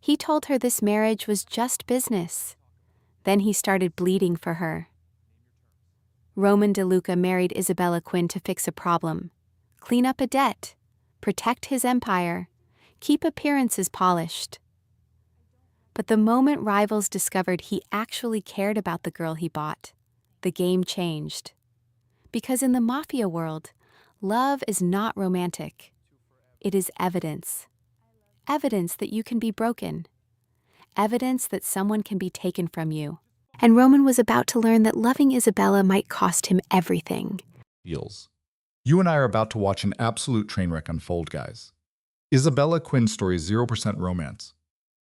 He told her this marriage was just business. Then he started bleeding for her. Roman DeLuca married Isabella Quinn to fix a problem, clean up a debt, protect his empire, keep appearances polished. But the moment rivals discovered he actually cared about the girl he bought, the game changed. Because in the Mafia world, love is not romantic. It is evidence. Evidence that you can be broken. Evidence that someone can be taken from you. And Roman was about to learn that loving Isabella might cost him everything. Feels. You and I are about to watch an absolute train wreck unfold, guys. Isabella Quinn's story is 0% romance.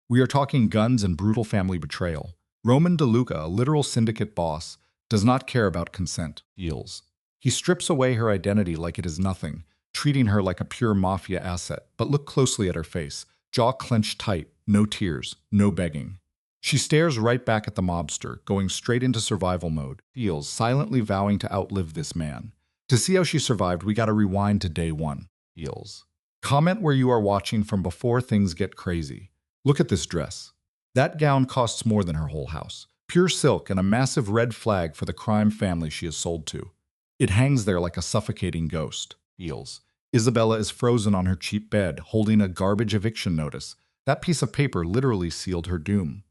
We are talking guns and brutal family betrayal. Roman DeLuca, a literal syndicate boss, does not care about consent. Feels. He strips away her identity like it is nothing, treating her like a pure mafia asset. But look closely at her face, jaw clenched tight, no tears, no begging. She stares right back at the mobster, going straight into survival mode. Feels, silently vowing to outlive this man. To see how she survived, we gotta rewind to day one. Feels. Comment where you are watching from before things get crazy. Look at this dress. That gown costs more than her whole house. Pure silk and a massive red flag for the crime family she is sold to. It hangs there like a suffocating ghost. Feels. Isabella is frozen on her cheap bed, holding a garbage eviction notice. That piece of paper literally sealed her doom.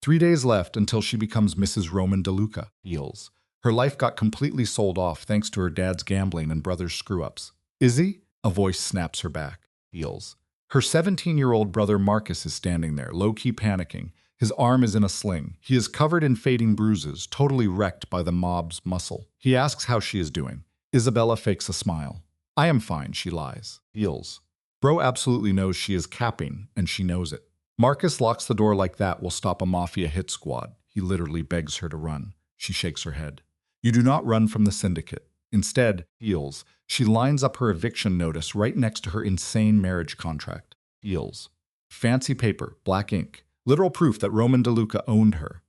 3 days left until she becomes Mrs. Roman DeLuca. Feels. Her life got completely sold off thanks to her dad's gambling and brother's screw-ups. Izzy? A voice snaps her back. Feels. Her 17-year-old brother Marcus is standing there, low-key panicking. His arm is in a sling. He is covered in fading bruises, totally wrecked by the mob's muscle. He asks how she is doing. Isabella fakes a smile. I am fine, she lies. Feels. Bro absolutely knows she is capping, and she knows it. Marcus locks the door like that will stop a mafia hit squad. He literally begs her to run. She shakes her head. You do not run from the syndicate. Instead, Feels. She lines up her eviction notice right next to her insane marriage contract. Feels. Fancy paper, black ink. Literal proof that Roman DeLuca owned her.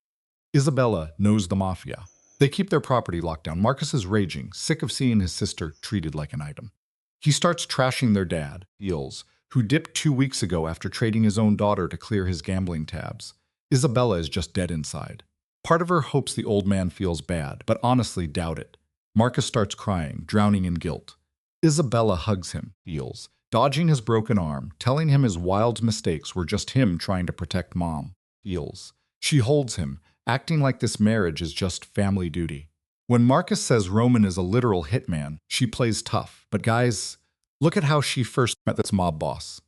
Isabella knows the mafia. They keep their property locked down. Marcus is raging, sick of seeing his sister treated like an item. He starts trashing their dad, Feels, who dipped 2 weeks ago after trading his own daughter to clear his gambling tabs. Isabella is just dead inside. Part of her hopes the old man feels bad, but honestly doubt it. Marcus starts crying, drowning in guilt. Isabella hugs him, Feels, dodging his broken arm, telling him his wild mistakes were just him trying to protect Mom. Feels. She holds him, acting like this marriage is just family duty. When Marcus says Roman is a literal hitman, she plays tough. But guys, look at how she first met this mob boss.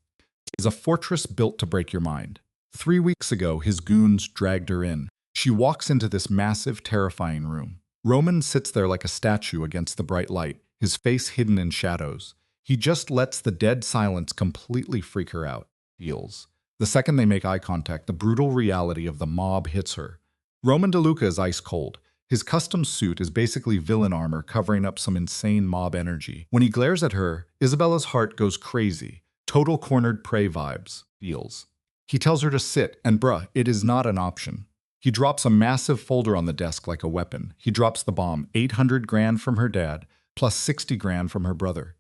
He's a fortress built to break your mind. 3 weeks ago, his goons dragged her in. She walks into this massive, terrifying room. Roman sits there like a statue against the bright light, his face hidden in shadows. He just lets the dead silence completely freak her out. Feels. The second they make eye contact, the brutal reality of the mob hits her. Roman DeLuca is ice cold. His custom suit is basically villain armor covering up some insane mob energy. When he glares at her, Isabella's heart goes crazy. Total cornered prey vibes. Feels. He tells her to sit, and bruh, it is not an option. He drops a massive folder on the desk like a weapon. He drops the bomb, 800 grand from her dad, plus 60 grand from her brother.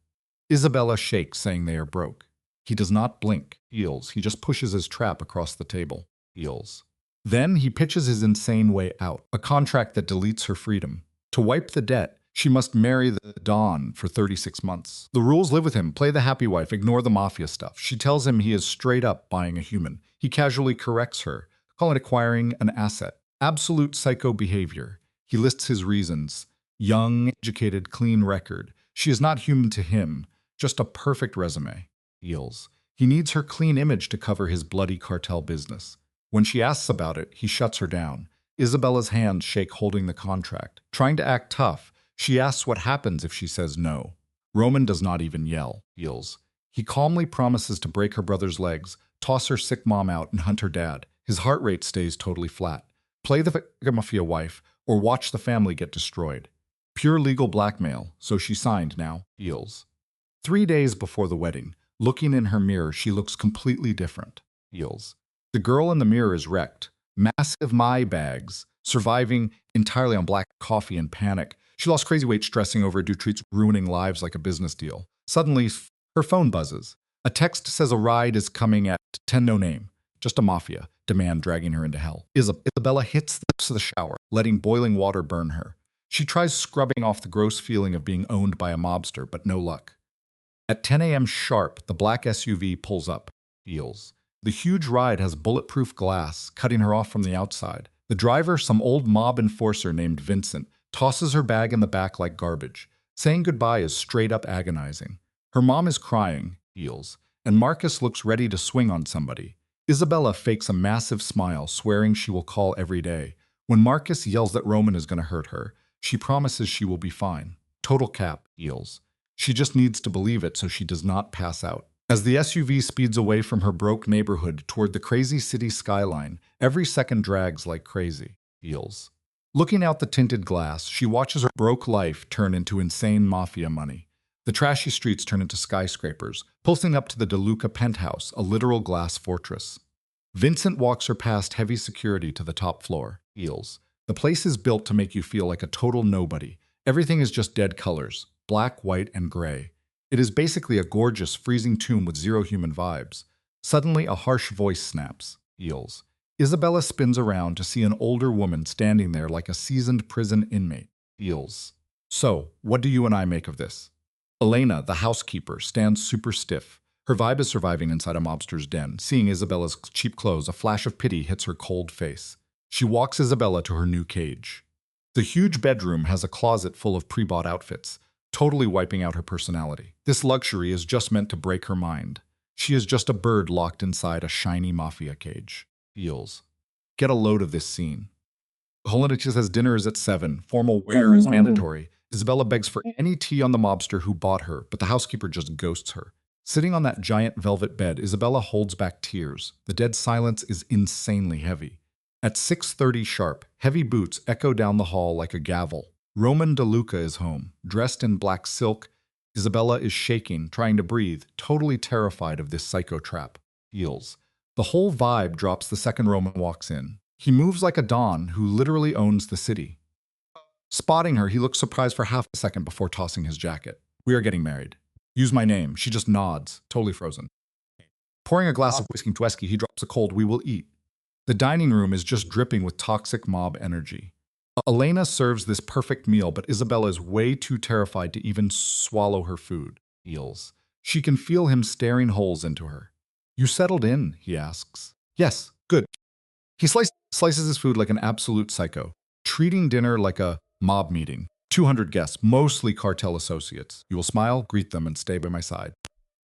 Isabella shakes, saying they are broke. He does not blink. Feels. He just pushes his trap across the table. Feels. Then he pitches his insane way out, a contract that deletes her freedom. To wipe the debt, she must marry the Don for 36 months. The rules live with him. Play the happy wife, ignore the mafia stuff. She tells him he is straight up buying a human. He casually corrects her, call it acquiring an asset. Absolute psycho behavior. He lists his reasons. Young, educated, clean record. She is not human to him, just a perfect resume. Feels. He needs her clean image to cover his bloody cartel business. When she asks about it, he shuts her down. Isabella's hands shake holding the contract. Trying to act tough, she asks what happens if she says no. Roman does not even yell. Feels. He calmly promises to break her brother's legs, toss her sick mom out, and hunt her dad. His heart rate stays totally flat. Play the mafia wife, or watch the family get destroyed. Pure legal blackmail, so she signed now. Feels. 3 days before the wedding, looking in her mirror, she looks completely different. Feels. The girl in the mirror is wrecked. Massive my bags, surviving entirely on black coffee and panic. She lost crazy weight stressing over a dude treats ruining lives like a business deal. Suddenly, her phone buzzes. A text says a ride is coming at 10 no name. Just a mafia demand dragging her into hell. Isabella hits the shower, letting boiling water burn her. She tries scrubbing off the gross feeling of being owned by a mobster, but no luck. At 10 a.m. sharp, the black SUV pulls up. Feels. The huge ride has bulletproof glass, cutting her off from the outside. The driver, some old mob enforcer named Vincent, tosses her bag in the back like garbage. Saying goodbye is straight up agonizing. Her mom is crying, feels, and Marcus looks ready to swing on somebody. Isabella fakes a massive smile, swearing she will call every day. When Marcus yells that Roman is going to hurt her, she promises she will be fine. Total cap, feels. She just needs to believe it so she does not pass out. As the SUV speeds away from her broke neighborhood toward the crazy city skyline, every second drags like crazy, feels. Looking out the tinted glass, she watches her broke life turn into insane mafia money. The trashy streets turn into skyscrapers, pulsing up to the Duca penthouse, a literal glass fortress. Vincent walks her past heavy security to the top floor, feels. The place is built to make you feel like a total nobody. Everything is just dead colors, black, white, and gray. It is basically a gorgeous, freezing tomb with zero human vibes. Suddenly, a harsh voice snaps, feels. Isabella spins around to see an older woman standing there like a seasoned prison inmate, feels. So, what do you and I make of this? Elena, the housekeeper, stands super stiff. Her vibe is surviving inside a mobster's den. Seeing Isabella's cheap clothes, a flash of pity hits her cold face. She walks Isabella to her new cage. The huge bedroom has a closet full of pre-bought outfits, totally wiping out her personality. This luxury is just meant to break her mind. She is just a bird locked inside a shiny mafia cage. Feels. Get a load of this scene. Holanic says dinner is at 7. Formal wear is mandatory. Isabella begs for any tea on the mobster who bought her, but the housekeeper just ghosts her. Sitting on that giant velvet bed, Isabella holds back tears. The dead silence is insanely heavy. At 6:30 sharp, heavy boots echo down the hall like a gavel. Roman DeLuca is home, dressed in black silk. Isabella is shaking, trying to breathe, totally terrified of this psycho trap. Feels. The whole vibe drops the second Roman walks in. He moves like a don who literally owns the city. Spotting her, he looks surprised for half a second before tossing his jacket. We are getting married. Use my name. She just nods, totally frozen. Pouring a glass of whiskey to Esky, he drops a cold, we will eat. The dining room is just dripping with toxic mob energy. Elena serves this perfect meal, but Isabella is way too terrified to even swallow her food. Feels. She can feel him staring holes into her. You settled in, he asks. Yes, good. He slices his food like an absolute psycho, treating dinner like a mob meeting. 200 guests, mostly cartel associates. You will smile, greet them, and stay by my side.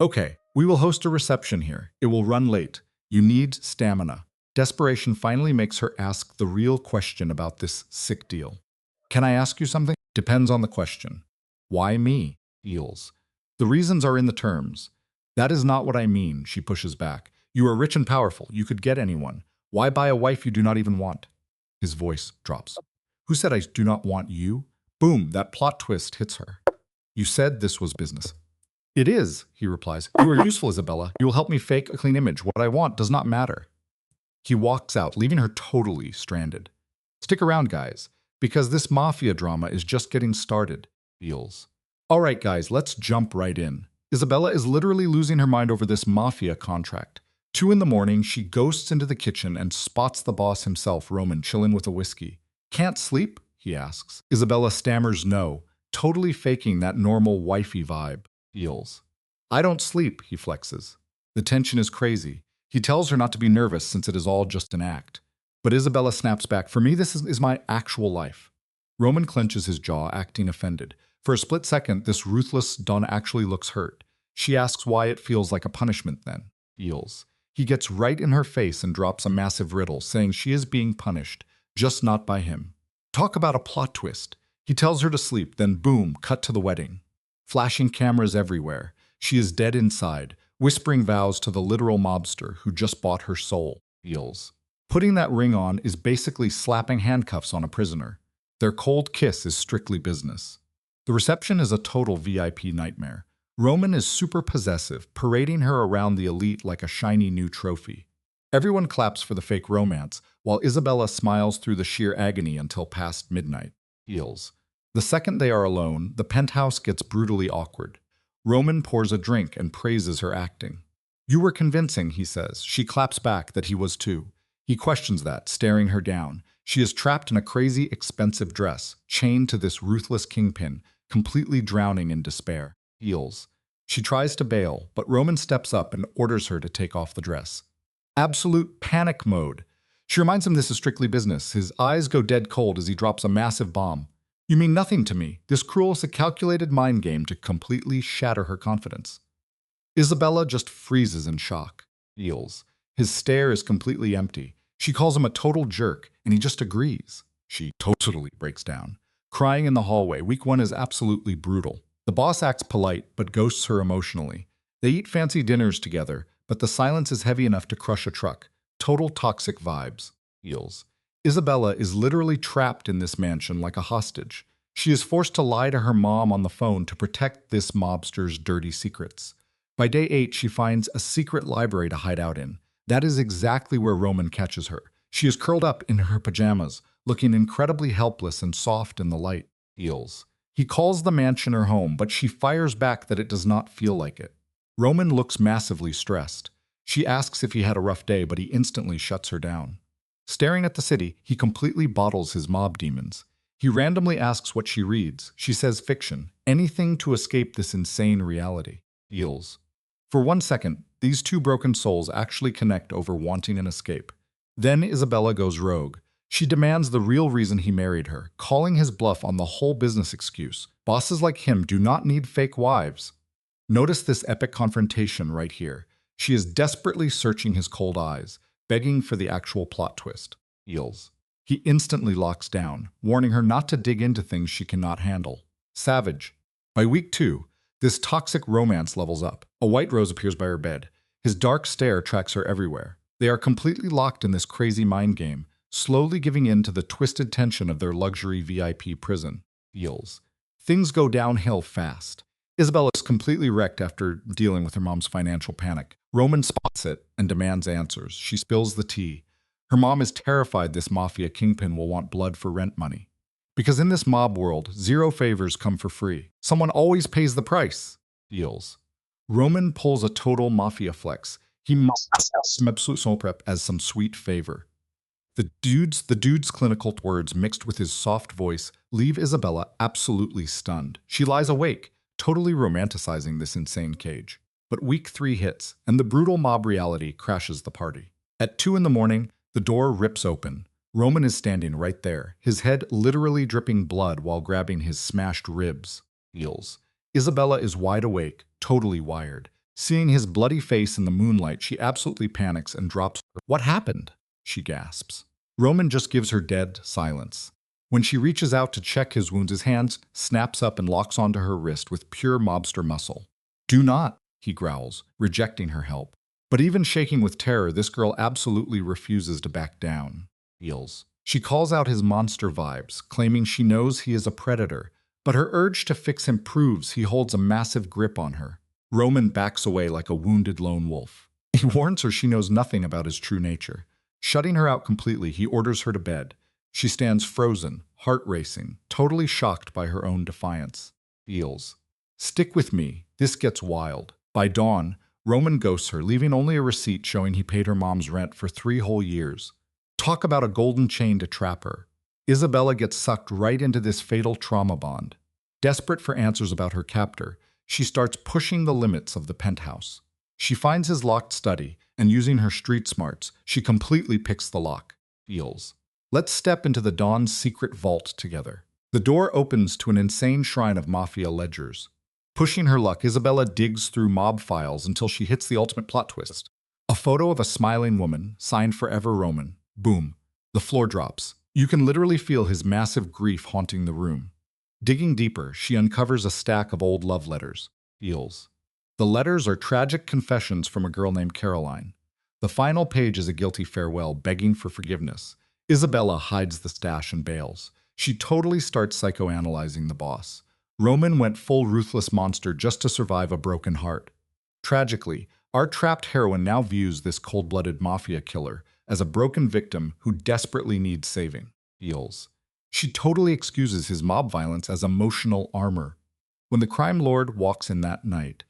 Okay, we will host a reception here. It will run late. You need stamina. Desperation finally makes her ask the real question about this sick deal. Can I ask you something? Depends on the question. Why me? Feels. The reasons are in the terms. That is not what I mean, she pushes back. You are rich and powerful. You could get anyone. Why buy a wife you do not even want? His voice drops. Who said I do not want you? Boom, that plot twist hits her. You said this was business. It is, he replies. You are useful, Isabella. You will help me fake a clean image. What I want does not matter. He walks out, leaving her totally stranded. Stick around, guys, because this mafia drama is just getting started, feels. All right, guys, let's jump right in. Isabella is literally losing her mind over this mafia contract. 2 in the morning, she ghosts into the kitchen and spots the boss himself, Roman, chilling with a whiskey. Can't sleep? He asks. Isabella stammers no, totally faking that normal wifey vibe, feels. I don't sleep, he flexes. The tension is crazy. He tells her not to be nervous since it is all just an act. But Isabella snaps back, for me this is my actual life. Roman clenches his jaw, acting offended. For a split second, this ruthless Don actually looks hurt. She asks why it feels like a punishment then. Feels. He gets right in her face and drops a massive riddle, saying she is being punished, just not by him. Talk about a plot twist. He tells her to sleep, then boom, cut to the wedding. Flashing cameras everywhere. She is dead inside, whispering vows to the literal mobster who just bought her soul, feels. Putting that ring on is basically slapping handcuffs on a prisoner. Their cold kiss is strictly business. The reception is a total VIP nightmare. Roman is super possessive, parading her around the elite like a shiny new trophy. Everyone claps for the fake romance, while Isabella smiles through the sheer agony until past midnight. Feels. The second they are alone, the penthouse gets brutally awkward. Roman pours a drink and praises her acting. You were convincing, he says. She claps back that he was too. He questions that, staring her down. She is trapped in a crazy, expensive dress, chained to this ruthless kingpin, completely drowning in despair. Heels. She tries to bail, but Roman steps up and orders her to take off the dress. Absolute panic mode. She reminds him this is strictly business. His eyes go dead cold as he drops a massive bomb. You mean nothing to me. This cruel is a calculated mind game to completely shatter her confidence. Isabella just freezes in shock. Feels. His stare is completely empty. She calls him a total jerk, and he just agrees. She totally breaks down. Crying in the hallway, week one is absolutely brutal. The boss acts polite, but ghosts her emotionally. They eat fancy dinners together, but the silence is heavy enough to crush a truck. Total toxic vibes. Feels. Isabella is literally trapped in this mansion like a hostage. She is forced to lie to her mom on the phone to protect this mobster's dirty secrets. By day 8, she finds a secret library to hide out in. That is exactly where Roman catches her. She is curled up in her pajamas, looking incredibly helpless and soft in the light. Feels. He calls the mansion her home, but she fires back that it does not feel like it. Roman looks massively stressed. She asks if he had a rough day, but he instantly shuts her down. Staring at the city, he completely bottles his mob demons. He randomly asks what she reads. She says fiction, anything to escape this insane reality. Feels. For 1 second, these two broken souls actually connect over wanting an escape. Then Isabella goes rogue. She demands the real reason he married her, calling his bluff on the whole business excuse. Bosses like him do not need fake wives. Notice this epic confrontation right here. She is desperately searching his cold eyes, begging for the actual plot twist. Feels. He instantly locks down, warning her not to dig into things she cannot handle. Savage. By week 2, this toxic romance levels up. A white rose appears by her bed. His dark stare tracks her everywhere. They are completely locked in this crazy mind game, slowly giving in to the twisted tension of their luxury VIP prison. Feels. Things go downhill fast. Isabella is completely wrecked after dealing with her mom's financial panic. Roman spots it and demands answers. She spills the tea. Her mom is terrified this mafia kingpin will want blood for rent money. Because in this mob world, zero favors come for free. Someone always pays the price. Feels. Roman pulls a total mafia flex. He mocks prep as some sweet favor. The dude's clinical words mixed with his soft voice leave Isabella absolutely stunned. She lies awake, totally romanticizing this insane cage. But week 3 hits, and the brutal mob reality crashes the party. At 2 in the morning, the door rips open. Roman is standing right there, his head literally dripping blood while grabbing his smashed ribs. Feels. Isabella is wide awake, totally wired. Seeing his bloody face in the moonlight, she absolutely panics and drops. What happened? She gasps. Roman just gives her dead silence. When she reaches out to check his wounds, his hand snaps up and locks onto her wrist with pure mobster muscle. Do not, he growls, rejecting her help. But even shaking with terror, this girl absolutely refuses to back down. Feels. She calls out his monster vibes, claiming she knows he is a predator, but her urge to fix him proves he holds a massive grip on her. Roman backs away like a wounded lone wolf. He warns her she knows nothing about his true nature. Shutting her out completely, he orders her to bed. She stands frozen, heart racing, totally shocked by her own defiance. Feels. Stick with me, this gets wild. By dawn, Roman ghosts her, leaving only a receipt showing he paid her mom's rent for 3 whole years. Talk about a golden chain to trap her. Isabella gets sucked right into this fatal trauma bond. Desperate for answers about her captor, she starts pushing the limits of the penthouse. She finds his locked study, and using her street smarts, she completely picks the lock. Feels. Let's step into the Dawn's secret vault together. The door opens to an insane shrine of Mafia ledgers. Pushing her luck, Isabella digs through mob files until she hits the ultimate plot twist. A photo of a smiling woman, signed Forever Roman. Boom. The floor drops. You can literally feel his massive grief haunting the room. Digging deeper, she uncovers a stack of old love letters. Feels. The letters are tragic confessions from a girl named Caroline. The final page is a guilty farewell, begging for forgiveness. Isabella hides the stash and bails. She totally starts psychoanalyzing the boss. Roman went full ruthless monster just to survive a broken heart. Tragically, our trapped heroine now views this cold-blooded mafia killer as a broken victim who desperately needs saving. Feels. She totally excuses his mob violence as emotional armor. When the crime lord walks in that night,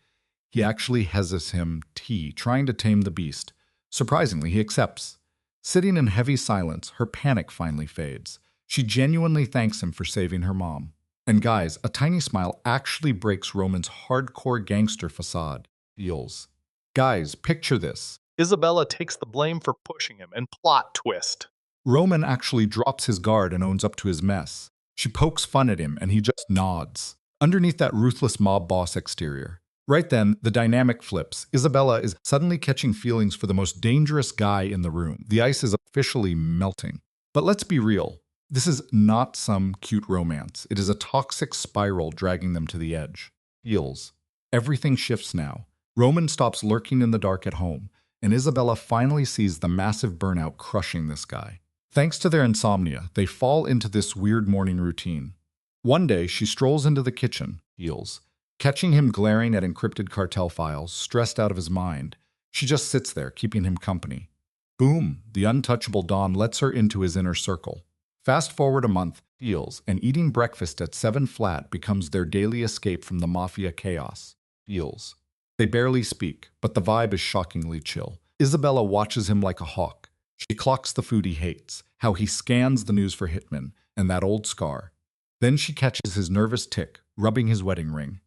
He actually has him tea, trying to tame the beast. Surprisingly, he accepts. Sitting in heavy silence, her panic finally fades. She genuinely thanks him for saving her mom. And guys, a tiny smile actually breaks Roman's hardcore gangster facade. Feels. Guys, picture this. Isabella takes the blame for pushing him, and plot twist. Roman actually drops his guard and owns up to his mess. She pokes fun at him and he just nods. Underneath that ruthless mob boss exterior. Right then, the dynamic flips. Isabella is suddenly catching feelings for the most dangerous guy in the room. The ice is officially melting. But let's be real. This is not some cute romance. It is a toxic spiral dragging them to the edge. Feels. Everything shifts now. Roman stops lurking in the dark at home, and Isabella finally sees the massive burnout crushing this guy. Thanks to their insomnia, they fall into this weird morning routine. One day, she strolls into the kitchen, Feels. Catching him glaring at encrypted cartel files, stressed out of his mind, she just sits there, keeping him company. Boom, the untouchable Don lets her into his inner circle. Fast forward a month, Feels, and eating breakfast at 7 flat becomes their daily escape from the Mafia chaos. Feels. They barely speak, but the vibe is shockingly chill. Isabella watches him like a hawk. She clocks the food he hates, how he scans the news for hitmen, and that old scar. Then she catches his nervous tick, rubbing his wedding ring.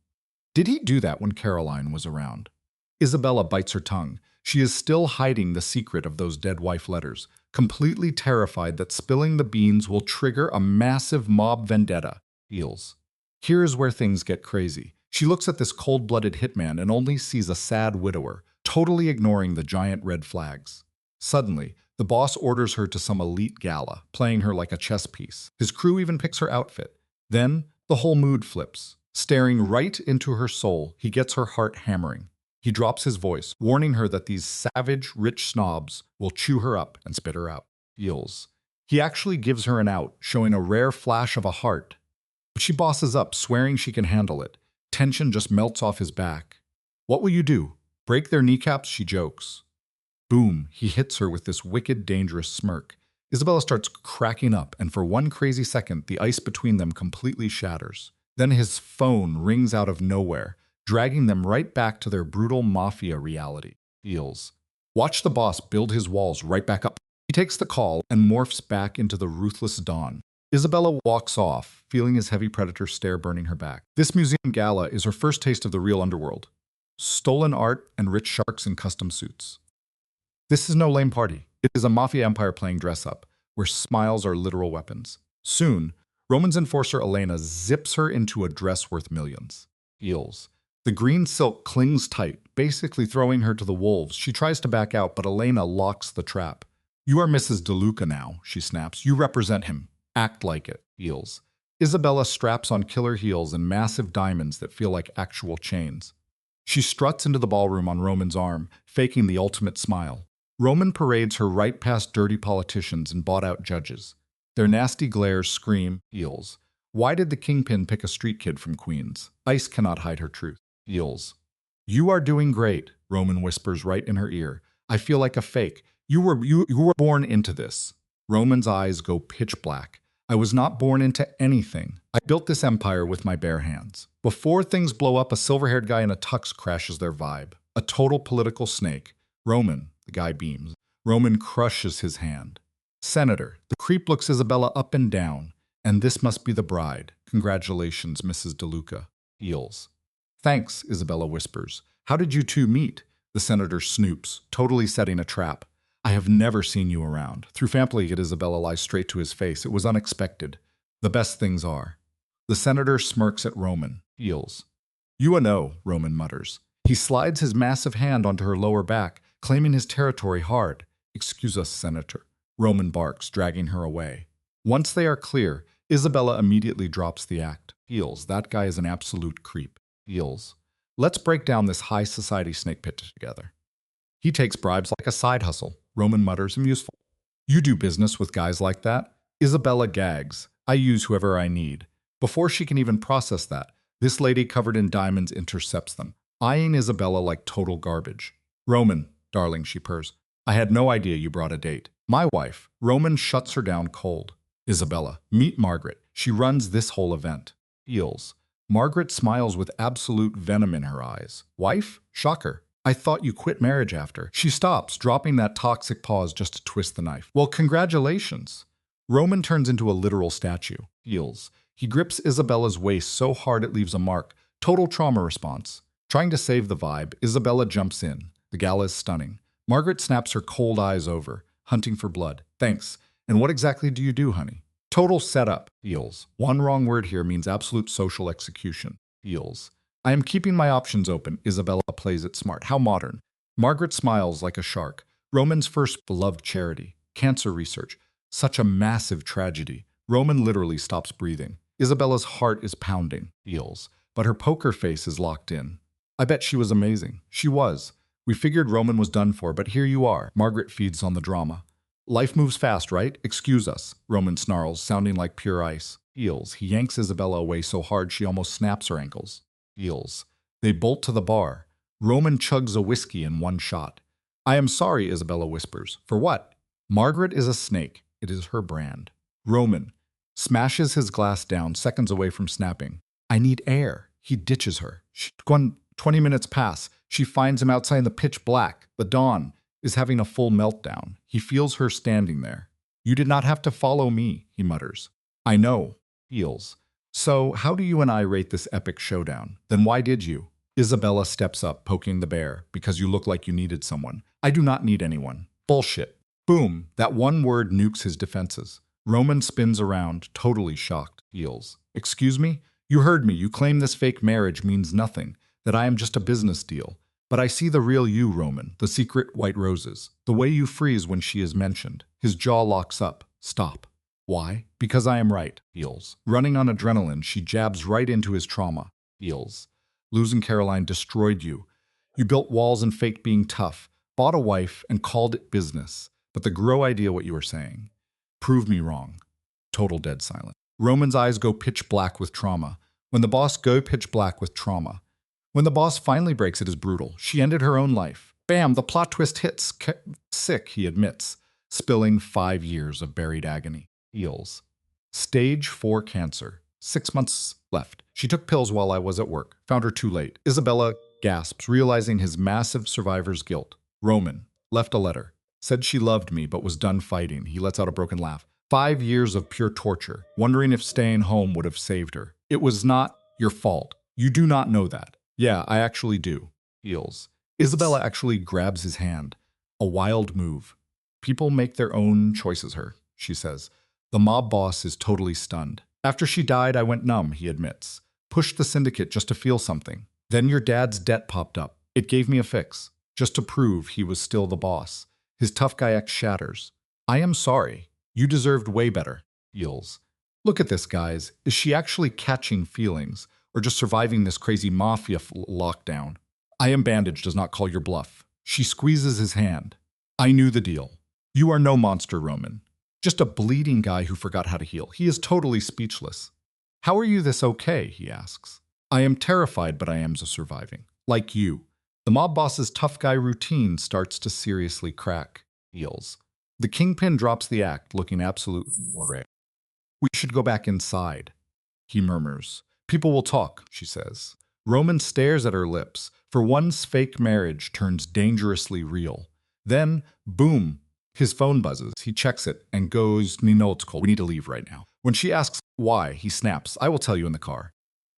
Did he do that when Caroline was around? Isabella bites her tongue. She is still hiding the secret of those dead wife letters, completely terrified that spilling the beans will trigger a massive mob vendetta. Feels. Here is where things get crazy. She looks at this cold-blooded hitman and only sees a sad widower, totally ignoring the giant red flags. Suddenly, the boss orders her to some elite gala, playing her like a chess piece. His crew even picks her outfit. Then, the whole mood flips. Staring right into her soul, he gets her heart hammering. He drops his voice, warning her that these savage, rich snobs will chew her up and spit her out. Feels. He actually gives her an out, showing a rare flash of a heart. But she bosses up, swearing she can handle it. Tension just melts off his back. What will you do? Break their kneecaps? She jokes. Boom, he hits her with this wicked, dangerous smirk. Isabella starts cracking up, and for one crazy second, the ice between them completely shatters. Then his phone rings out of nowhere, dragging them right back to their brutal mafia reality. Feels. Watch the boss build his walls right back up. He takes the call and morphs back into the ruthless Don. Isabella walks off, feeling his heavy predator stare burning her back. This museum gala is her first taste of the real underworld. Stolen art and rich sharks in custom suits. This is no lame party. It is a mafia empire playing dress-up, where smiles are literal weapons. Soon, Roman's enforcer Elena zips her into a dress worth millions. Feels. The green silk clings tight, basically throwing her to the wolves. She tries to back out, but Elena locks the trap. You are Mrs. DeLuca now, she snaps. You represent him. Act like it. Feels. Isabella straps on killer heels and massive diamonds that feel like actual chains. She struts into the ballroom on Roman's arm, faking the ultimate smile. Roman parades her right past dirty politicians and bought-out judges. Their nasty glares scream, Feels. Why did the kingpin pick a street kid from Queens? Ice cannot hide her truth. Feels. You are doing great, Roman whispers right in her ear. I feel like a fake. You were born into this. Roman's eyes go pitch black. I was not born into anything. I built this empire with my bare hands. Before things blow up, a silver-haired guy in a tux crashes their vibe. A total political snake. Roman, the guy beams. Roman crushes his hand. Senator, the creep looks Isabella up and down. And this must be the bride. Congratulations, Mrs. DeLuca. Feels. Thanks, Isabella whispers. How did you two meet? The senator snoops, totally setting a trap. I have never seen you around. Through family, Isabella lies straight to his face. It was unexpected. The best things are. The senator smirks at Roman. Feels. You know, Roman mutters. He slides his massive hand onto her lower back, claiming his territory hard. Excuse us, Senator. Roman barks, dragging her away. Once they are clear, Isabella immediately drops the act. Feels. That guy is an absolute creep. Feels. Let's break down this high society snake pit together. He takes bribes like a side hustle. Roman mutters, amuseful. You do business with guys like that? Isabella gags. I use whoever I need. Before she can even process that, this lady covered in diamonds intercepts them, eyeing Isabella like total garbage. Roman, darling, she purrs. I had no idea you brought a date. My wife. Roman shuts her down cold. Isabella, meet Margaret. She runs this whole event. Feels. Margaret smiles with absolute venom in her eyes. Wife? Shocker. I thought you quit marriage after. She stops, dropping that toxic pause just to twist the knife. Well, congratulations. Roman turns into a literal statue. Heals. He grips Isabella's waist so hard it leaves a mark. Total trauma response. Trying to save the vibe, Isabella jumps in. The gala is stunning. Margaret snaps her cold eyes over, hunting for blood. Thanks. And what exactly do you do, honey? Total setup. Heals. One wrong word here means absolute social execution. Heals. I am keeping my options open. Isabella plays it smart. How modern. Margaret smiles like a shark. Roman's first beloved charity. Cancer research. Such a massive tragedy. Roman literally stops breathing. Isabella's heart is pounding. Heals. But her poker face is locked in. I bet she was amazing. She was. We figured Roman was done for, but here you are. Margaret feeds on the drama. Life moves fast, right? Excuse us, Roman snarls, sounding like pure ice. Heals. He yanks Isabella away so hard she almost snaps her ankles. Heals. They bolt to the bar. Roman chugs a whiskey in one shot. I am sorry, Isabella whispers. For what? Margaret is a snake. It is her brand. Roman smashes his glass down, seconds away from snapping. I need air. He ditches her. 20 minutes pass. She finds him outside in the pitch black. The dawn is having a full meltdown. He feels her standing there. You did not have to follow me, he mutters. I know. Feels. So, how do you and I rate this epic showdown? Then why did you? Isabella steps up, poking the bear. Because you look like you needed someone. I do not need anyone. Bullshit. Boom. That one word nukes his defenses. Roman spins around, totally shocked. Feels. Excuse me? You heard me. You claim this fake marriage means nothing. That I am just a business deal. But I see the real you, Roman, the secret white roses. The way you freeze when she is mentioned. His jaw locks up. Stop. Why? Because I am right. Feels. Running on adrenaline, she jabs right into his trauma. Feels. Losing Caroline destroyed you. You built walls and faked being tough, bought a wife, and called it business. But the grow idea what you were saying. Prove me wrong. Total dead silence. Roman's eyes go pitch black with trauma. When the boss finally breaks, it is brutal. She ended her own life. Bam, the plot twist hits. Sick, he admits, spilling 5 years of buried agony. Heals. Stage 4 cancer. 6 months left. She took pills while I was at work. Found her too late. Isabella gasps, realizing his massive survivor's guilt. Roman left a letter. Said she loved me, but was done fighting. He lets out a broken laugh. 5 years of pure torture, wondering if staying home would have saved her. It was not your fault. You do not know that. Yeah, I actually do. Heals. Isabella actually grabs his hand. A wild move. People make their own choices, she says. The mob boss is totally stunned. After she died, I went numb, he admits. Pushed the syndicate just to feel something. Then your dad's debt popped up. It gave me a fix, just to prove he was still the boss. His tough guy X shatters. I am sorry. You deserved way better. Heals. Look at this, guys. Is she actually catching feelings, or just surviving this crazy Mafia lockdown? I am bandaged does not call your bluff. She squeezes his hand. I knew the deal. You are no monster, Roman. Just a bleeding guy who forgot how to heal. He is totally speechless. How are you this okay? He asks. I am terrified, but I am surviving. Like you. The mob boss's tough guy routine starts to seriously crack. Heals. The kingpin drops the act, looking absolutely rare. We should go back inside, he murmurs. People will talk, she says. Roman stares at her lips, for one's fake marriage turns dangerously real. Then, boom, his phone buzzes. He checks it and goes, Nino, it's cold. We need to leave right now. When she asks why, he snaps, I will tell you in the car.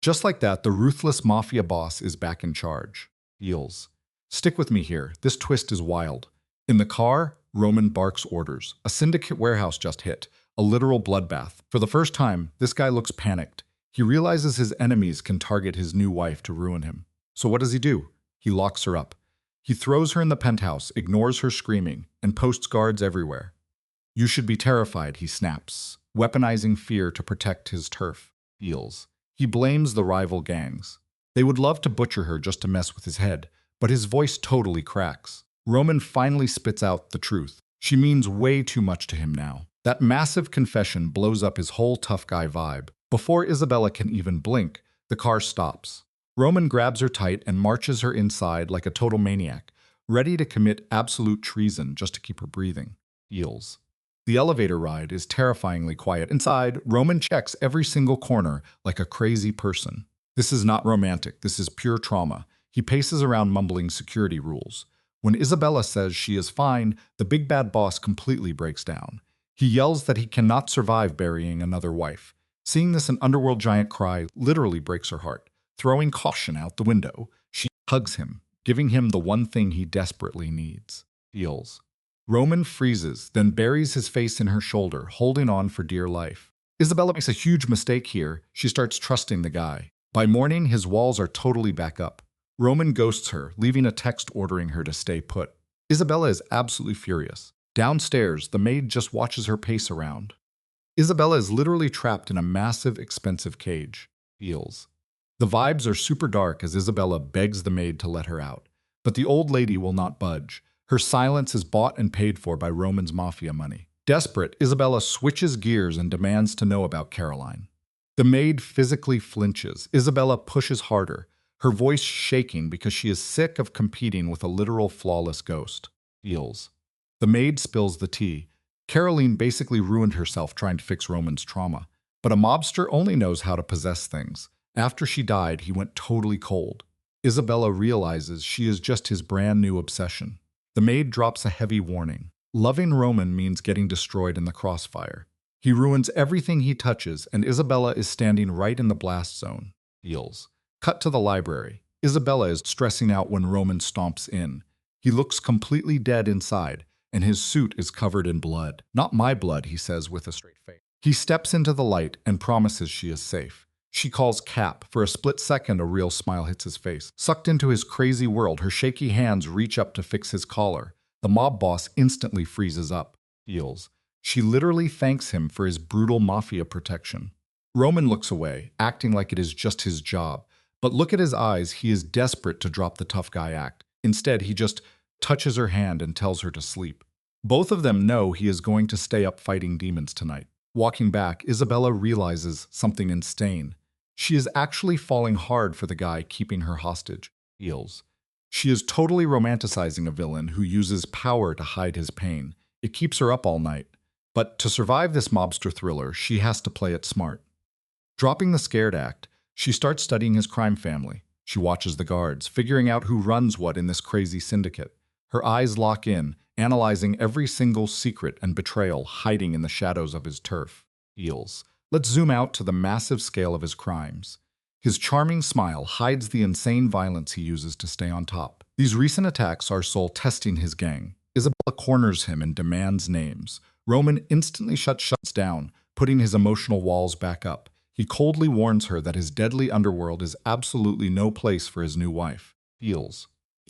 Just like that, the ruthless Mafia boss is back in charge. Heals. Stick with me here. This twist is wild. In the car, Roman barks orders. A syndicate warehouse just hit. A literal bloodbath. For the first time, this guy looks panicked. He realizes his enemies can target his new wife to ruin him. So what does he do? He locks her up. He throws her in the penthouse, ignores her screaming, and posts guards everywhere. You should be terrified, he snaps, weaponizing fear to protect his turf. Heals. He blames the rival gangs. They would love to butcher her just to mess with his head, but his voice totally cracks. Roman finally spits out the truth. She means way too much to him now. That massive confession blows up his whole tough guy vibe. Before Isabella can even blink, the car stops. Roman grabs her tight and marches her inside like a total maniac, ready to commit absolute treason just to keep her breathing. Heals. The elevator ride is terrifyingly quiet. Inside, Roman checks every single corner like a crazy person. This is not romantic, this is pure trauma. He paces around mumbling security rules. When Isabella says she is fine, the big bad boss completely breaks down. He yells that he cannot survive burying another wife. Seeing this, an underworld giant cry literally breaks her heart. Throwing caution out the window, she hugs him, giving him the one thing he desperately needs. Feels. Roman freezes, then buries his face in her shoulder, holding on for dear life. Isabella makes a huge mistake here. She starts trusting the guy. By morning, his walls are totally back up. Roman ghosts her, leaving a text ordering her to stay put. Isabella is absolutely furious. Downstairs, the maid just watches her pace around. Isabella is literally trapped in a massive, expensive cage. Feels. The vibes are super dark as Isabella begs the maid to let her out. But the old lady will not budge. Her silence is bought and paid for by Roman's Mafia money. Desperate, Isabella switches gears and demands to know about Caroline. The maid physically flinches. Isabella pushes harder, her voice shaking because she is sick of competing with a literal flawless ghost. Feels. The maid spills the tea. Caroline basically ruined herself trying to fix Roman's trauma. But a mobster only knows how to possess things. After she died, he went totally cold. Isabella realizes she is just his brand new obsession. The maid drops a heavy warning. Loving Roman means getting destroyed in the crossfire. He ruins everything he touches, and Isabella is standing right in the blast zone. Feels. Cut to the library. Isabella is stressing out when Roman stomps in. He looks completely dead inside, and his suit is covered in blood. Not my blood, he says with a straight face. He steps into the light and promises she is safe. She calls Cap. For a split second, a real smile hits his face. Sucked into his crazy world, her shaky hands reach up to fix his collar. The mob boss instantly freezes up. Feels. She literally thanks him for his brutal mafia protection. Roman looks away, acting like it is just his job. But look at his eyes, he is desperate to drop the tough guy act. Instead, he just touches her hand and tells her to sleep. Both of them know he is going to stay up fighting demons tonight. Walking back, Isabella realizes something insane. She is actually falling hard for the guy keeping her hostage. Feels. She is totally romanticizing a villain who uses power to hide his pain. It keeps her up all night. But to survive this mobster thriller, she has to play it smart. Dropping the scared act, she starts studying his crime family. She watches the guards, figuring out who runs what in this crazy syndicate. Her eyes lock in, analyzing every single secret and betrayal hiding in the shadows of his turf. Feels. Let's zoom out to the massive scale of his crimes. His charming smile hides the insane violence he uses to stay on top. These recent attacks are soul-testing his gang. Isabella corners him and demands names. Roman instantly shuts down, putting his emotional walls back up. He coldly warns her that his deadly underworld is absolutely no place for his new wife. Feels.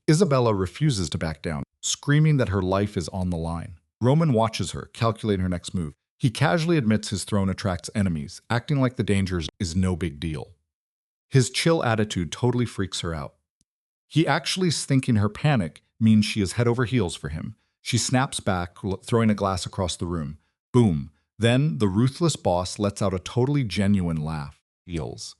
Isabella refuses to back down, screaming that her life is on the line. Roman watches her, calculating her next move. He casually admits his throne attracts enemies, acting like the dangers is no big deal. His chill attitude totally freaks her out. He actually is thinking her panic means she is head over heels for him. She snaps back, throwing a glass across the room. Boom. Then the ruthless boss lets out a totally genuine laugh. Feels.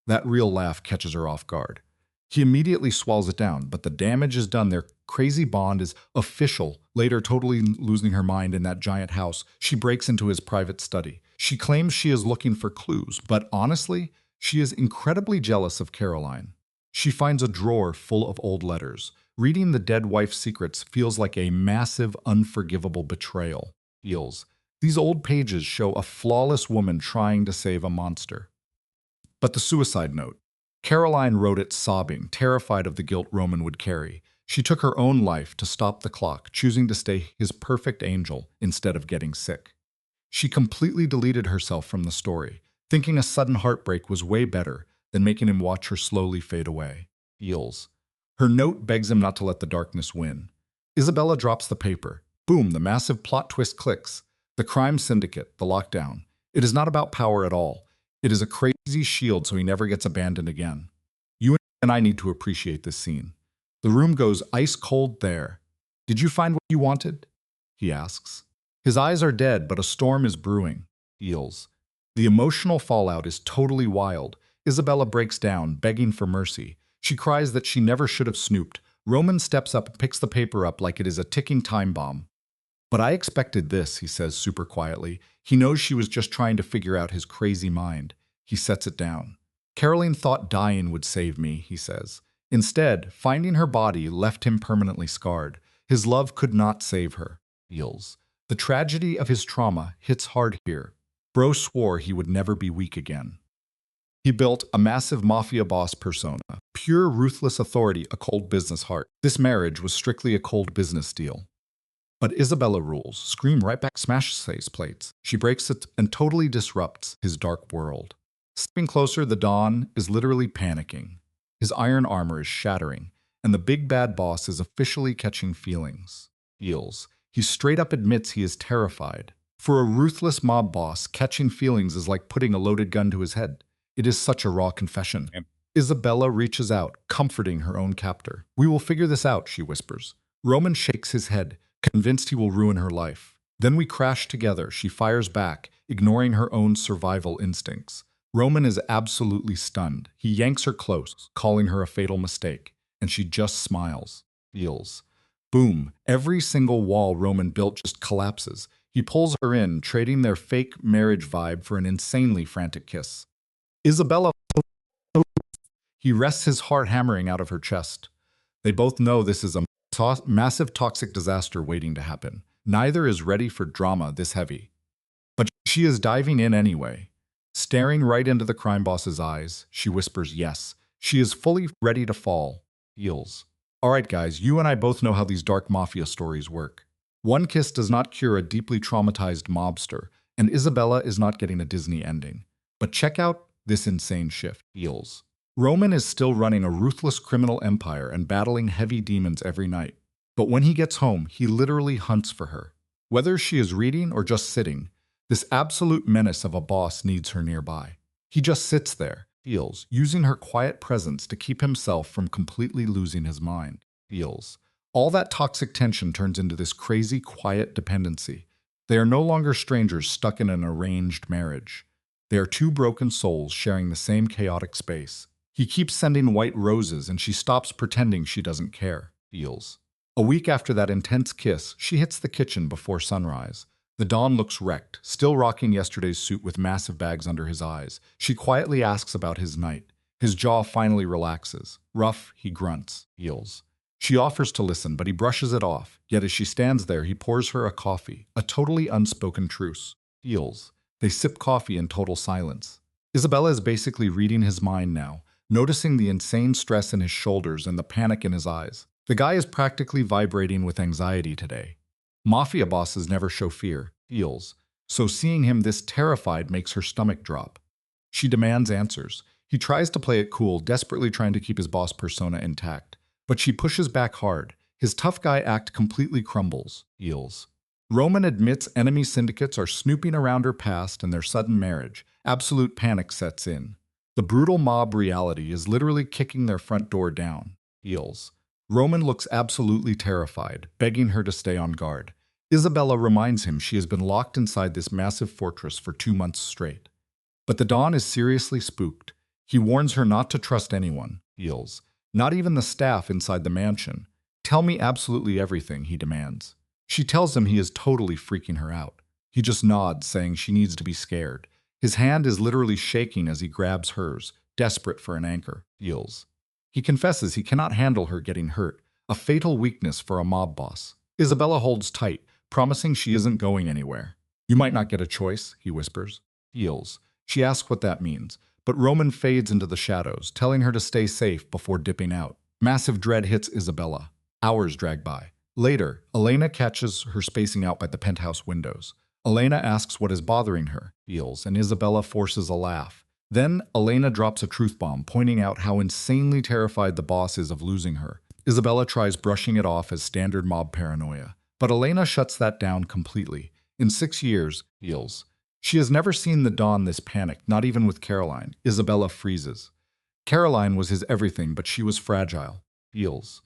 That real laugh catches her off guard. He immediately swallows it down, but the damage is done. Their crazy bond is official. Later, totally losing her mind in that giant house, she breaks into his private study. She claims she is looking for clues, but honestly, she is incredibly jealous of Caroline. She finds a drawer full of old letters. Reading the dead wife's secrets feels like a massive, unforgivable betrayal. Feels. These old pages show a flawless woman trying to save a monster. But the suicide note. Caroline wrote it sobbing, terrified of the guilt Roman would carry. She took her own life to stop the clock, choosing to stay his perfect angel instead of getting sick. She completely deleted herself from the story, thinking a sudden heartbreak was way better than making him watch her slowly fade away. Feels. Her note begs him not to let the darkness win. Isabella drops the paper. Boom, the massive plot twist clicks. The crime syndicate, the lockdown. It is not about power at all. It is a crazy shield so he never gets abandoned again. You and I need to appreciate this scene. The room goes ice cold there. Did you find what you wanted? He asks. His eyes are dead, but a storm is brewing. Feels. The emotional fallout is totally wild. Isabella breaks down, begging for mercy. She cries that she never should have snooped. Roman steps up and picks the paper up like it is a ticking time bomb. But I expected this, he says super quietly. He knows she was just trying to figure out his crazy mind. He sets it down. Caroline thought dying would save me, he says. Instead, finding her body left him permanently scarred. His love could not save her. Feels. The tragedy of his trauma hits hard here. Bro swore he would never be weak again. He built a massive mafia boss persona, pure ruthless authority, a cold business heart. This marriage was strictly a cold business deal. But Isabella rules, scream right back, smashes face plates. She breaks it and totally disrupts his dark world. Stepping closer, the Don is literally panicking. His iron armor is shattering, and the big bad boss is officially catching feelings. Feels. He straight up admits he is terrified. For a ruthless mob boss, catching feelings is like putting a loaded gun to his head. It is such a raw confession. Isabella reaches out, comforting her own captor. "We will figure this out," she whispers. Roman shakes his head, convinced he will ruin her life. Then we crash together. She fires back, ignoring her own survival instincts. Roman is absolutely stunned. He yanks her close, calling her a fatal mistake, and she just smiles. Feels. Boom. Every single wall Roman built just collapses. He pulls her in, trading their fake marriage vibe for an insanely frantic kiss. Isabella. He wrests his heart hammering out of her chest. They both know this is a massive toxic disaster waiting to happen. Neither is ready for drama this heavy. But she is diving in anyway. Staring right into the crime boss's eyes, she whispers yes. She is fully ready to fall. Feels. All right, guys, you and I both know how these dark mafia stories work. One kiss does not cure a deeply traumatized mobster, and Isabella is not getting a Disney ending. But check out this insane shift. Feels. Roman is still running a ruthless criminal empire and battling heavy demons every night. But when he gets home, he literally hunts for her. Whether she is reading or just sitting, this absolute menace of a boss needs her nearby. He just sits there, Feels, using her quiet presence to keep himself from completely losing his mind. Feels. All that toxic tension turns into this crazy, quiet dependency. They are no longer strangers stuck in an arranged marriage. They are two broken souls sharing the same chaotic space. He keeps sending white roses and she stops pretending she doesn't care. Feels. A week after that intense kiss, she hits the kitchen before sunrise. The Don looks wrecked, still rocking yesterday's suit with massive bags under his eyes. She quietly asks about his night. His jaw finally relaxes. Rough, he grunts. Feels. She offers to listen, but he brushes it off. Yet as she stands there, he pours her a coffee, a totally unspoken truce. Feels. They sip coffee in total silence. Isabella is basically reading his mind now, noticing the insane stress in his shoulders and the panic in his eyes. The guy is practically vibrating with anxiety today. Mafia bosses never show fear, Feels. So seeing him this terrified makes her stomach drop. She demands answers. He tries to play it cool, desperately trying to keep his boss persona intact. But she pushes back hard. His tough guy act completely crumbles. Feels. Roman admits enemy syndicates are snooping around her past and their sudden marriage. Absolute panic sets in. The brutal mob reality is literally kicking their front door down. Feels. Roman looks absolutely terrified, begging her to stay on guard. Isabella reminds him she has been locked inside this massive fortress for 2 months straight. But the Don is seriously spooked. He warns her not to trust anyone. Feels. Not even the staff inside the mansion. "Tell me absolutely everything," he demands. She tells him he is totally freaking her out. He just nods, saying she needs to be scared. His hand is literally shaking as he grabs hers, desperate for an anchor. Feels. He confesses he cannot handle her getting hurt, a fatal weakness for a mob boss. Isabella holds tight, promising she isn't going anywhere. "You might not get a choice," he whispers. Feels. She asks what that means, but Roman fades into the shadows, telling her to stay safe before dipping out. Massive dread hits Isabella. Hours drag by. Later, Elena catches her spacing out by the penthouse windows. Elena asks what is bothering her, Feels, and Isabella forces a laugh. Then, Elena drops a truth bomb, pointing out how insanely terrified the boss is of losing her. Isabella tries brushing it off as standard mob paranoia, but Elena shuts that down completely. In 6 years, Feels. She has never seen the Don this panicked, not even with Caroline. Isabella freezes. Caroline was his everything, but she was fragile. Feels.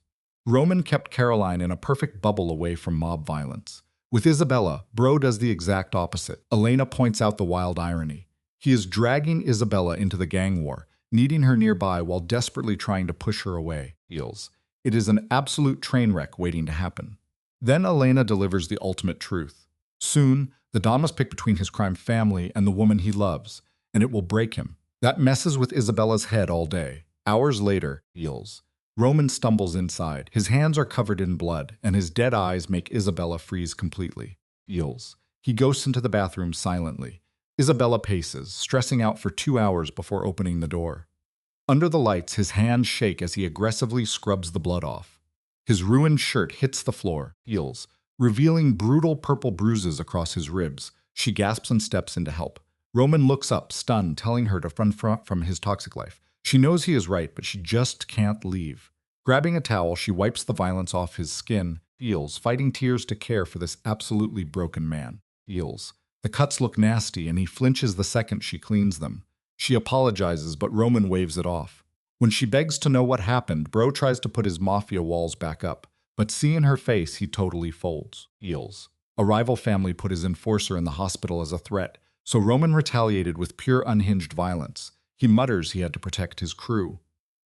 Roman kept Caroline in a perfect bubble away from mob violence. With Isabella, Bro does the exact opposite. Elena points out the wild irony. He is dragging Isabella into the gang war, needing her nearby while desperately trying to push her away. Feels. It is an absolute train wreck waiting to happen. Then Elena delivers the ultimate truth. Soon, the Don must pick between his crime family and the woman he loves, and it will break him. That messes with Isabella's head all day. Hours later, feels. Roman stumbles inside. His hands are covered in blood, and his dead eyes make Isabella freeze completely. Feels. He goes into the bathroom silently. Isabella paces, stressing out for 2 hours before opening the door. Under the lights, his hands shake as he aggressively scrubs the blood off. His ruined shirt hits the floor, feels, revealing brutal purple bruises across his ribs. She gasps and steps in to help. Roman looks up, stunned, telling her to run from his toxic life. She knows he is right, but she just can't leave. Grabbing a towel, she wipes the violence off his skin, feels, fighting tears to care for this absolutely broken man. Feels. The cuts look nasty, and he flinches the second she cleans them. She apologizes, but Roman waves it off. When she begs to know what happened, Bro tries to put his Mafia walls back up, but seeing her face, he totally folds. Feels. A rival family put his enforcer in the hospital as a threat, so Roman retaliated with pure unhinged violence. He mutters he had to protect his crew.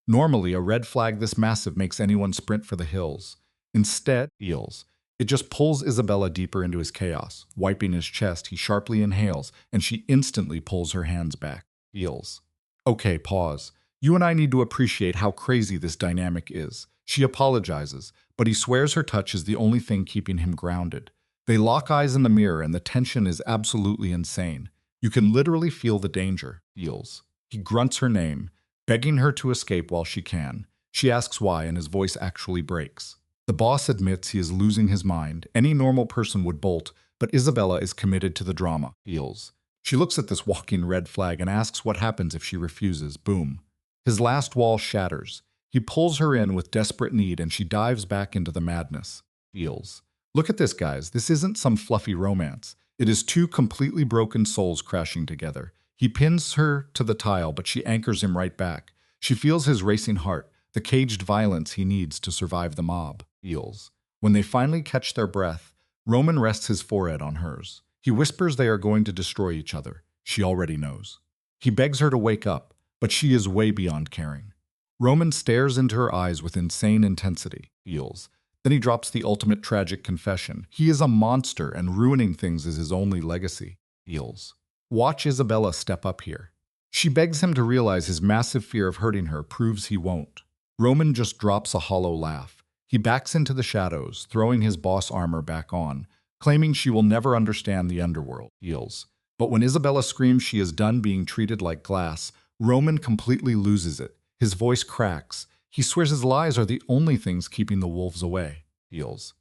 Normally, a red flag this massive makes anyone sprint for the hills. Instead, feels. It just pulls Isabella deeper into his chaos. Wiping his chest, he sharply inhales, and she instantly pulls her hands back. Feels. Okay, pause. You and I need to appreciate how crazy this dynamic is. She apologizes, but he swears her touch is the only thing keeping him grounded. They lock eyes in the mirror, and the tension is absolutely insane. You can literally feel the danger. Feels. He grunts her name, begging her to escape while she can. She asks why, and his voice actually breaks. The boss admits he is losing his mind. Any normal person would bolt, but Isabella is committed to the drama. Feels. She looks at this walking red flag and asks what happens if she refuses. Boom. His last wall shatters. He pulls her in with desperate need, and she dives back into the madness. Feels. Look at this, guys. This isn't some fluffy romance. It is two completely broken souls crashing together. He pins her to the tile, but she anchors him right back. She feels his racing heart, the caged violence he needs to survive the mob. Feels. When they finally catch their breath, Roman rests his forehead on hers. He whispers they are going to destroy each other. She already knows. He begs her to wake up, but she is way beyond caring. Roman stares into her eyes with insane intensity. Feels. Then he drops the ultimate tragic confession. He is a monster, and ruining things is his only legacy. Feels. Watch Isabella step up here. She begs him to realize his massive fear of hurting her proves he won't. Roman just drops a hollow laugh. He backs into the shadows, throwing his boss armor back on, claiming she will never understand the underworld. Feels. But when Isabella screams she is done being treated like glass, Roman completely loses it. His voice cracks. He swears his lies are the only things keeping the wolves away. Feels.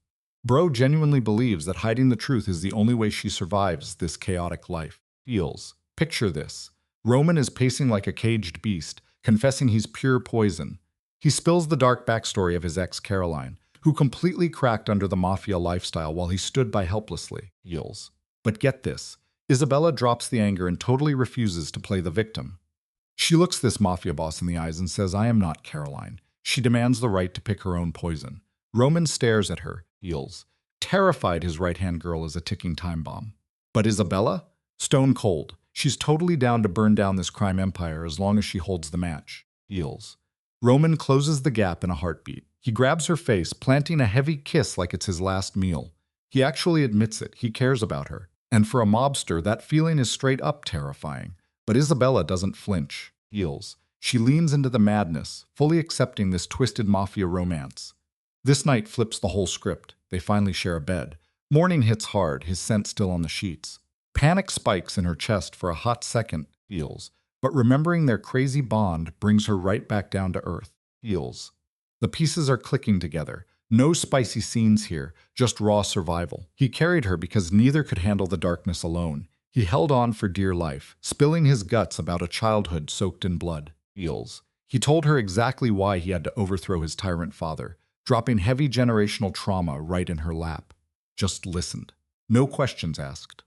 Bro genuinely believes that hiding the truth is the only way she survives this chaotic life. Feels. Picture this. Roman is pacing like a caged beast, confessing he's pure poison. He spills the dark backstory of his ex Caroline, who completely cracked under the Mafia lifestyle while he stood by helplessly. Feels. But get this. Isabella drops the anger and totally refuses to play the victim. She looks this Mafia boss in the eyes and says, "I am not Caroline." She demands the right to pick her own poison. Roman stares at her, feels. Terrified his right-hand girl is a ticking time bomb. But Isabella? Stone cold. She's totally down to burn down this crime empire as long as she holds the match. Feels. Roman closes the gap in a heartbeat. He grabs her face, planting a heavy kiss like it's his last meal. He actually admits it. He cares about her. And for a mobster, that feeling is straight up terrifying. But Isabella doesn't flinch. Feels. She leans into the madness, fully accepting this twisted Mafia romance. This night flips the whole script. They finally share a bed. Morning hits hard, his scent still on the sheets. Panic spikes in her chest for a hot second. Feels. But remembering their crazy bond brings her right back down to earth. Feels. The pieces are clicking together. No spicy scenes here, just raw survival. He carried her because neither could handle the darkness alone. He held on for dear life, spilling his guts about a childhood soaked in blood. Feels. He told her exactly why he had to overthrow his tyrant father, dropping heavy generational trauma right in her lap. Just listened. No questions asked.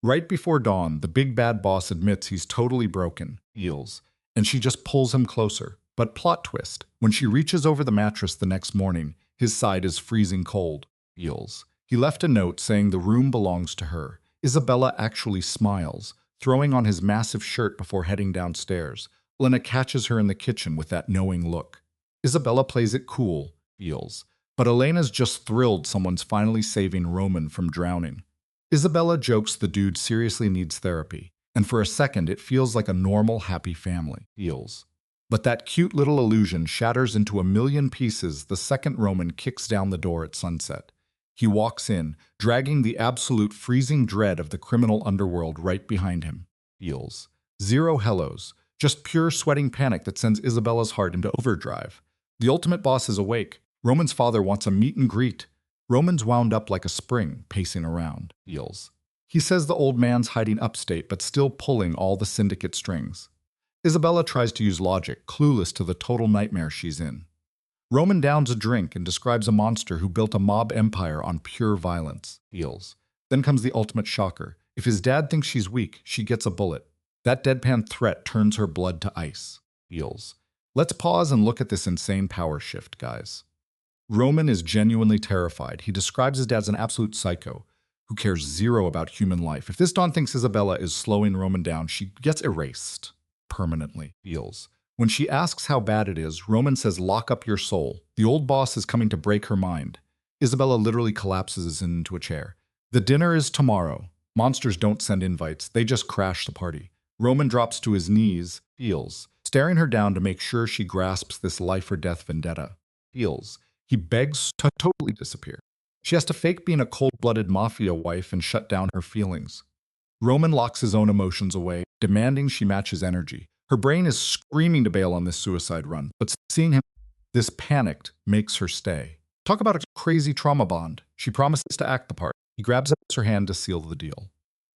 Right before dawn, the big bad boss admits he's totally broken. Feels. And she just pulls him closer. But plot twist, when she reaches over the mattress the next morning, his side is freezing cold. Feels. He left a note saying the room belongs to her. Isabella actually smiles, throwing on his massive shirt before heading downstairs. Lena catches her in the kitchen with that knowing look. Isabella plays it cool. Feels. But Elena's just thrilled someone's finally saving Roman from drowning. Isabella jokes the dude seriously needs therapy. And for a second, it feels like a normal, happy family feels. But that cute little illusion shatters into a million pieces the second Roman kicks down the door at sunset. He walks in, dragging the absolute freezing dread of the criminal underworld right behind him. Feels. Zero hellos, just pure sweating panic that sends Isabella's heart into overdrive. The ultimate boss is awake. Roman's father wants a meet and greet. Roman's wound up like a spring, pacing around. Feels. He says the old man's hiding upstate, but still pulling all the syndicate strings. Isabella tries to use logic, clueless to the total nightmare she's in. Roman downs a drink and describes a monster who built a mob empire on pure violence. Feels. Then comes the ultimate shocker. If his dad thinks she's weak, she gets a bullet. That deadpan threat turns her blood to ice. Feels. Let's pause and look at this insane power shift, guys. Roman is genuinely terrified. He describes his dad as an absolute psycho who cares zero about human life. If this Don thinks Isabella is slowing Roman down, she gets erased permanently. Feels. When she asks how bad it is, Roman says, "Lock up your soul. The old boss is coming to break her mind." Isabella literally collapses into a chair. The dinner is tomorrow. Monsters don't send invites. They just crash the party. Roman drops to his knees, feels, staring her down to make sure she grasps this life or death vendetta. Feels. He begs to totally disappear. She has to fake being a cold-blooded mafia wife and shut down her feelings. Roman locks his own emotions away, demanding she match his energy. Her brain is screaming to bail on this suicide run, but seeing him this panicked makes her stay. Talk about a crazy trauma bond. She promises to act the part. He grabs her hand to seal the deal.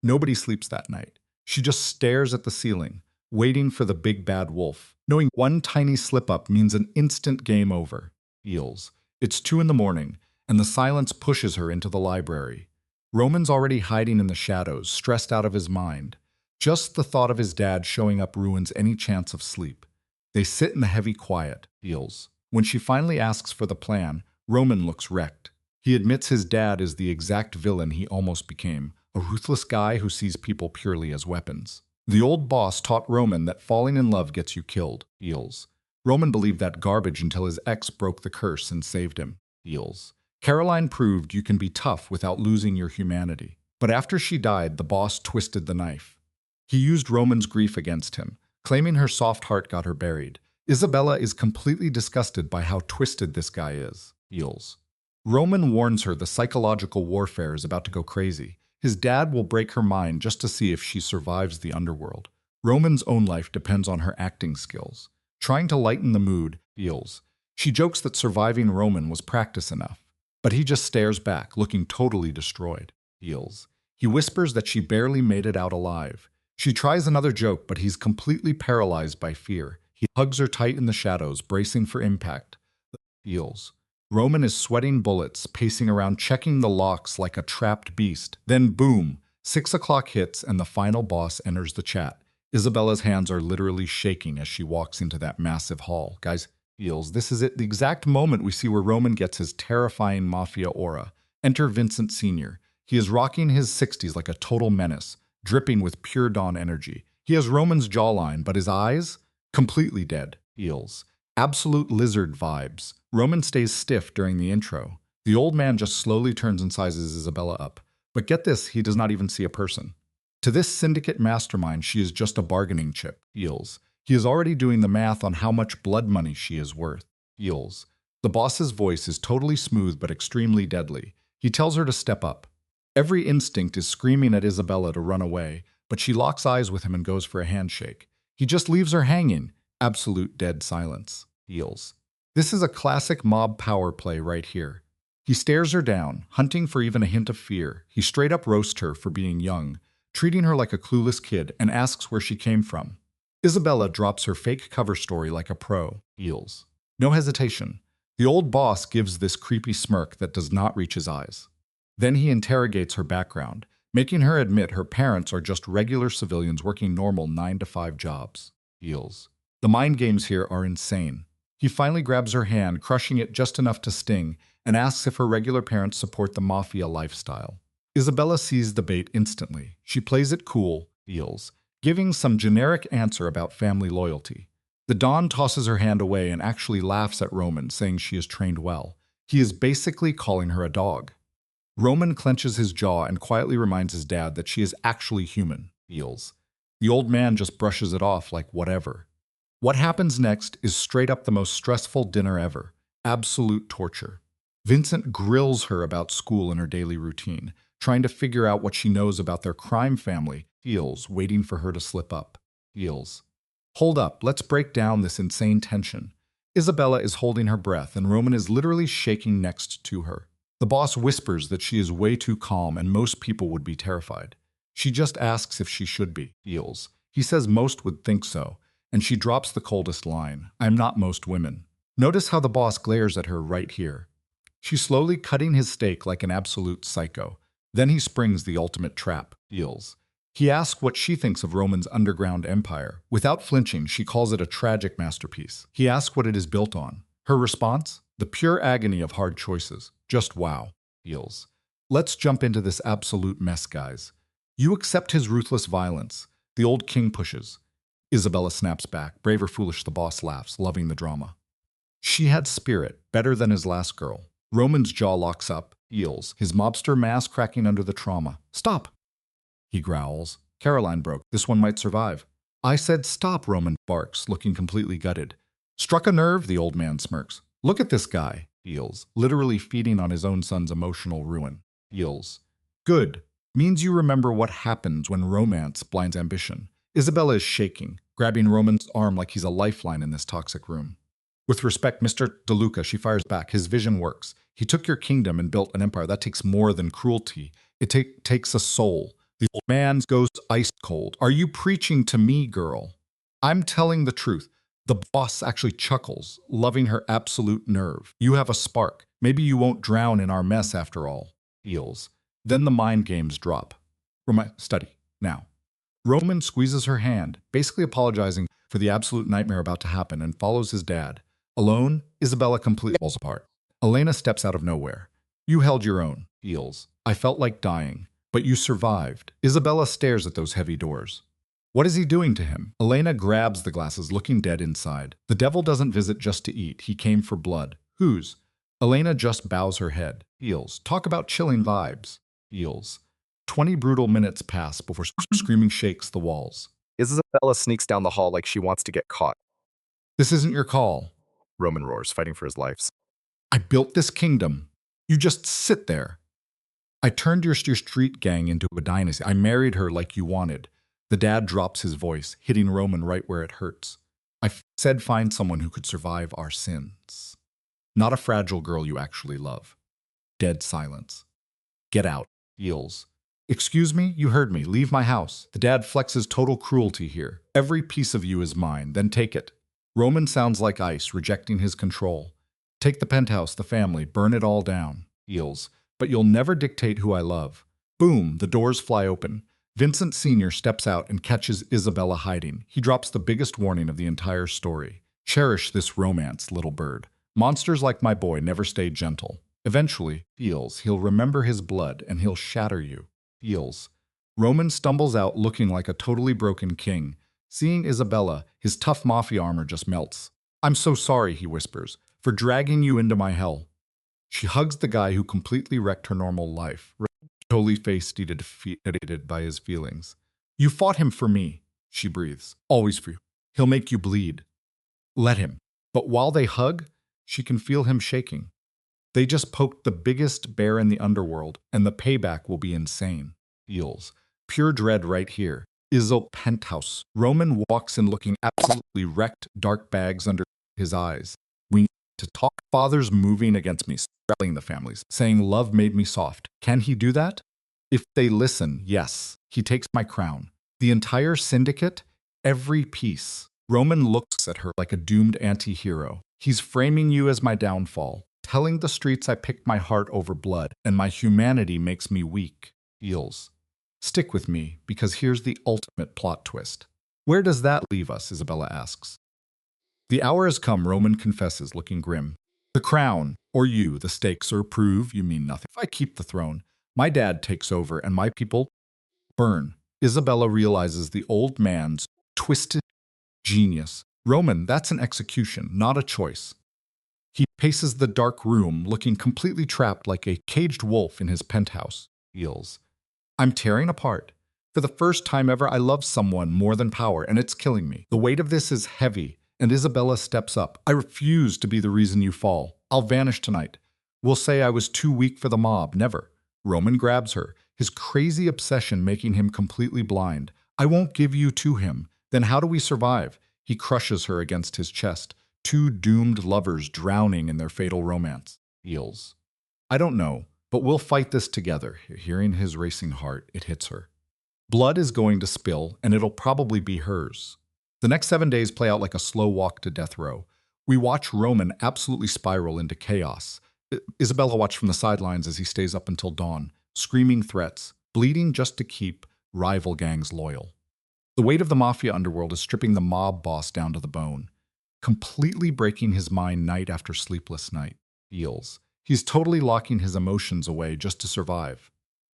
Nobody sleeps that night. She just stares at the ceiling, waiting for the big bad wolf, knowing one tiny slip-up means an instant game over. Feels. It's 2 a.m, and the silence pushes her into the library. Roman's already hiding in the shadows, stressed out of his mind. Just the thought of his dad showing up ruins any chance of sleep. They sit in the heavy quiet. Feels. When she finally asks for the plan, Roman looks wrecked. He admits his dad is the exact villain he almost became, a ruthless guy who sees people purely as weapons. The old boss taught Roman that falling in love gets you killed. Feels. Roman believed that garbage until his ex broke the curse and saved him. Feels. Caroline proved you can be tough without losing your humanity. But after she died, the boss twisted the knife. He used Roman's grief against him, claiming her soft heart got her buried. Isabella is completely disgusted by how twisted this guy is. Feels. Roman warns her the psychological warfare is about to go crazy. His dad will break her mind just to see if she survives the underworld. Roman's own life depends on her acting skills. Trying to lighten the mood, Feels. She jokes that surviving Roman was practice enough. But he just stares back, looking totally destroyed. Feels. He whispers that she barely made it out alive. She tries another joke, but he's completely paralyzed by fear. He hugs her tight in the shadows, bracing for impact. Feels. Roman is sweating bullets, pacing around, checking the locks like a trapped beast. Then boom, 6 o'clock hits and the final boss enters the chat. Isabella's hands are literally shaking as she walks into that massive hall. Guys, Feels. This is it, the exact moment we see where Roman gets his terrifying mafia aura. Enter Vincent Sr. He is rocking his 60s like a total menace, dripping with pure dawn energy. He has Roman's jawline, but his eyes? Completely dead. Feels. Absolute lizard vibes. Roman stays stiff during the intro. The old man just slowly turns and sizes Isabella up. But get this, he does not even see a person. To this syndicate mastermind, she is just a bargaining chip. Feels. He is already doing the math on how much blood money she is worth. Feels. The boss's voice is totally smooth but extremely deadly. He tells her to step up. Every instinct is screaming at Isabella to run away, but she locks eyes with him and goes for a handshake. He just leaves her hanging. Absolute dead silence. Feels. This is a classic mob power play right here. He stares her down, hunting for even a hint of fear. He straight up roasts her for being young, treating her like a clueless kid, and asks where she came from. Isabella drops her fake cover story like a pro. Feels. No hesitation. The old boss gives this creepy smirk that does not reach his eyes. Then he interrogates her background, making her admit her parents are just regular civilians working normal 9-to-5 jobs. Feels. The mind games here are insane. He finally grabs her hand, crushing it just enough to sting, and asks if her regular parents support the mafia lifestyle. Isabella sees the bait instantly. She plays it cool, Feels, giving some generic answer about family loyalty. The Don tosses her hand away and actually laughs at Roman, saying she is trained well. He is basically calling her a dog. Roman clenches his jaw and quietly reminds his dad that she is actually human. Feels. The old man just brushes it off like whatever. What happens next is straight up the most stressful dinner ever. Absolute torture. Vincent grills her about school and her daily routine, trying to figure out what she knows about their crime family. Feels, waiting for her to slip up. Feels. Hold up, let's break down this insane tension. Isabella is holding her breath, and Roman is literally shaking next to her. The boss whispers that she is way too calm, and most people would be terrified. She just asks if she should be. Feels. He says most would think so, and she drops the coldest line, "I'm not most women." Notice how the boss glares at her right here. She's slowly cutting his steak like an absolute psycho. Then he springs the ultimate trap. Feels. He asks what she thinks of Roman's underground empire. Without flinching, she calls it a tragic masterpiece. He asks what it is built on. Her response? The pure agony of hard choices. Just wow. Feels. Let's jump into this absolute mess, guys. You accept his ruthless violence. The old king pushes. Isabella snaps back. Brave or foolish, the boss laughs, loving the drama. She had spirit, better than his last girl. Roman's jaw locks up, heels, his mobster mask cracking under the trauma. Stop! He growls. Caroline broke. This one might survive. I said stop, Roman barks, looking completely gutted. Struck a nerve, the old man smirks. Look at this guy, feels, literally feeding on his own son's emotional ruin. Feels. Good. Means you remember what happens when romance blinds ambition. Isabella is shaking, grabbing Roman's arm like he's a lifeline in this toxic room. With respect, Mr. DeLuca, she fires back. His vision works. He took your kingdom and built an empire. That takes more than cruelty. It takes a soul. The old man goes ice cold. Are you preaching to me, girl? I'm telling the truth. The boss actually chuckles, loving her absolute nerve. You have a spark. Maybe you won't drown in our mess after all. Feels. Then the mind games drop. For my study, now. Roman squeezes her hand, basically apologizing for the absolute nightmare about to happen, and follows his dad. Alone, Isabella completely falls apart. Elena steps out of nowhere. You held your own. Feels. I felt like dying. But you survived. Isabella stares at those heavy doors. What is he doing to him? Elena grabs the glasses, looking dead inside. The devil doesn't visit just to eat. He came for blood. Whose? Elena just bows her head. Feels. Talk about chilling vibes. Feels. 20 brutal minutes pass before screaming shakes the walls. Isabella sneaks down the hall like she wants to get caught. This isn't your call. Roman roars, fighting for his life. I built this kingdom. You just sit there. I turned your street gang into a dynasty. I married her like you wanted. The dad drops his voice, hitting Roman right where it hurts. I said find someone who could survive our sins. Not a fragile girl you actually love. Dead silence. Get out. Feels. Excuse me? You heard me. Leave my house. The dad flexes total cruelty here. Every piece of you is mine. Then take it. Roman sounds like ice, rejecting his control. Take the penthouse, the family, burn it all down. Feels. But you'll never dictate who I love. Boom, the doors fly open. Vincent Sr. steps out and catches Isabella hiding. He drops the biggest warning of the entire story. Cherish this romance, little bird. Monsters like my boy never stay gentle. Eventually, Feels, he'll remember his blood and he'll shatter you. Feels. Roman stumbles out looking like a totally broken king. Seeing Isabella, his tough mafia armor just melts. I'm so sorry, he whispers, for dragging you into my hell. She hugs the guy who completely wrecked her normal life, totally defeated by his feelings. You fought him for me, she breathes. Always for you. He'll make you bleed. Let him. But while they hug, she can feel him shaking. They just poked the biggest bear in the underworld, and the payback will be insane. Feels. Pure dread right here. Izzle penthouse. Roman walks in looking absolutely wrecked, dark bags under his eyes. We need to talk. Father's moving against me, rallying the families, saying love made me soft. Can he do that? If they listen, yes. He takes my crown. The entire syndicate, every piece. Roman looks at her like a doomed anti-hero. He's framing you as my downfall, telling the streets I picked my heart over blood, and my humanity makes me weak. Feels. Stick with me, because here's the ultimate plot twist. Where does that leave us? Isabella asks. The hour has come, Roman confesses, looking grim. The crown, or you, the stakes, or prove you mean nothing. If I keep the throne, my dad takes over and my people burn. Isabella realizes the old man's twisted genius. Roman, that's an execution, not a choice. He paces the dark room, looking completely trapped like a caged wolf in his penthouse. Feels. I'm tearing apart. For the first time ever, I love someone more than power, and it's killing me. The weight of this is heavy, and Isabella steps up. I refuse to be the reason you fall. I'll vanish tonight. We'll say I was too weak for the mob. Never. Roman grabs her, his crazy obsession making him completely blind. I won't give you to him. Then how do we survive? He crushes her against his chest. Two doomed lovers drowning in their fatal romance. Heals. I don't know, but we'll fight this together. Hearing his racing heart, it hits her. Blood is going to spill, and it'll probably be hers. The next 7 days play out like a slow walk to death row. We watch Roman absolutely spiral into chaos. Isabella watched from the sidelines as he stays up until dawn, screaming threats, bleeding just to keep rival gangs loyal. The weight of the Mafia underworld is stripping the mob boss down to the bone, completely breaking his mind night after sleepless night. Feels. He's totally locking his emotions away just to survive.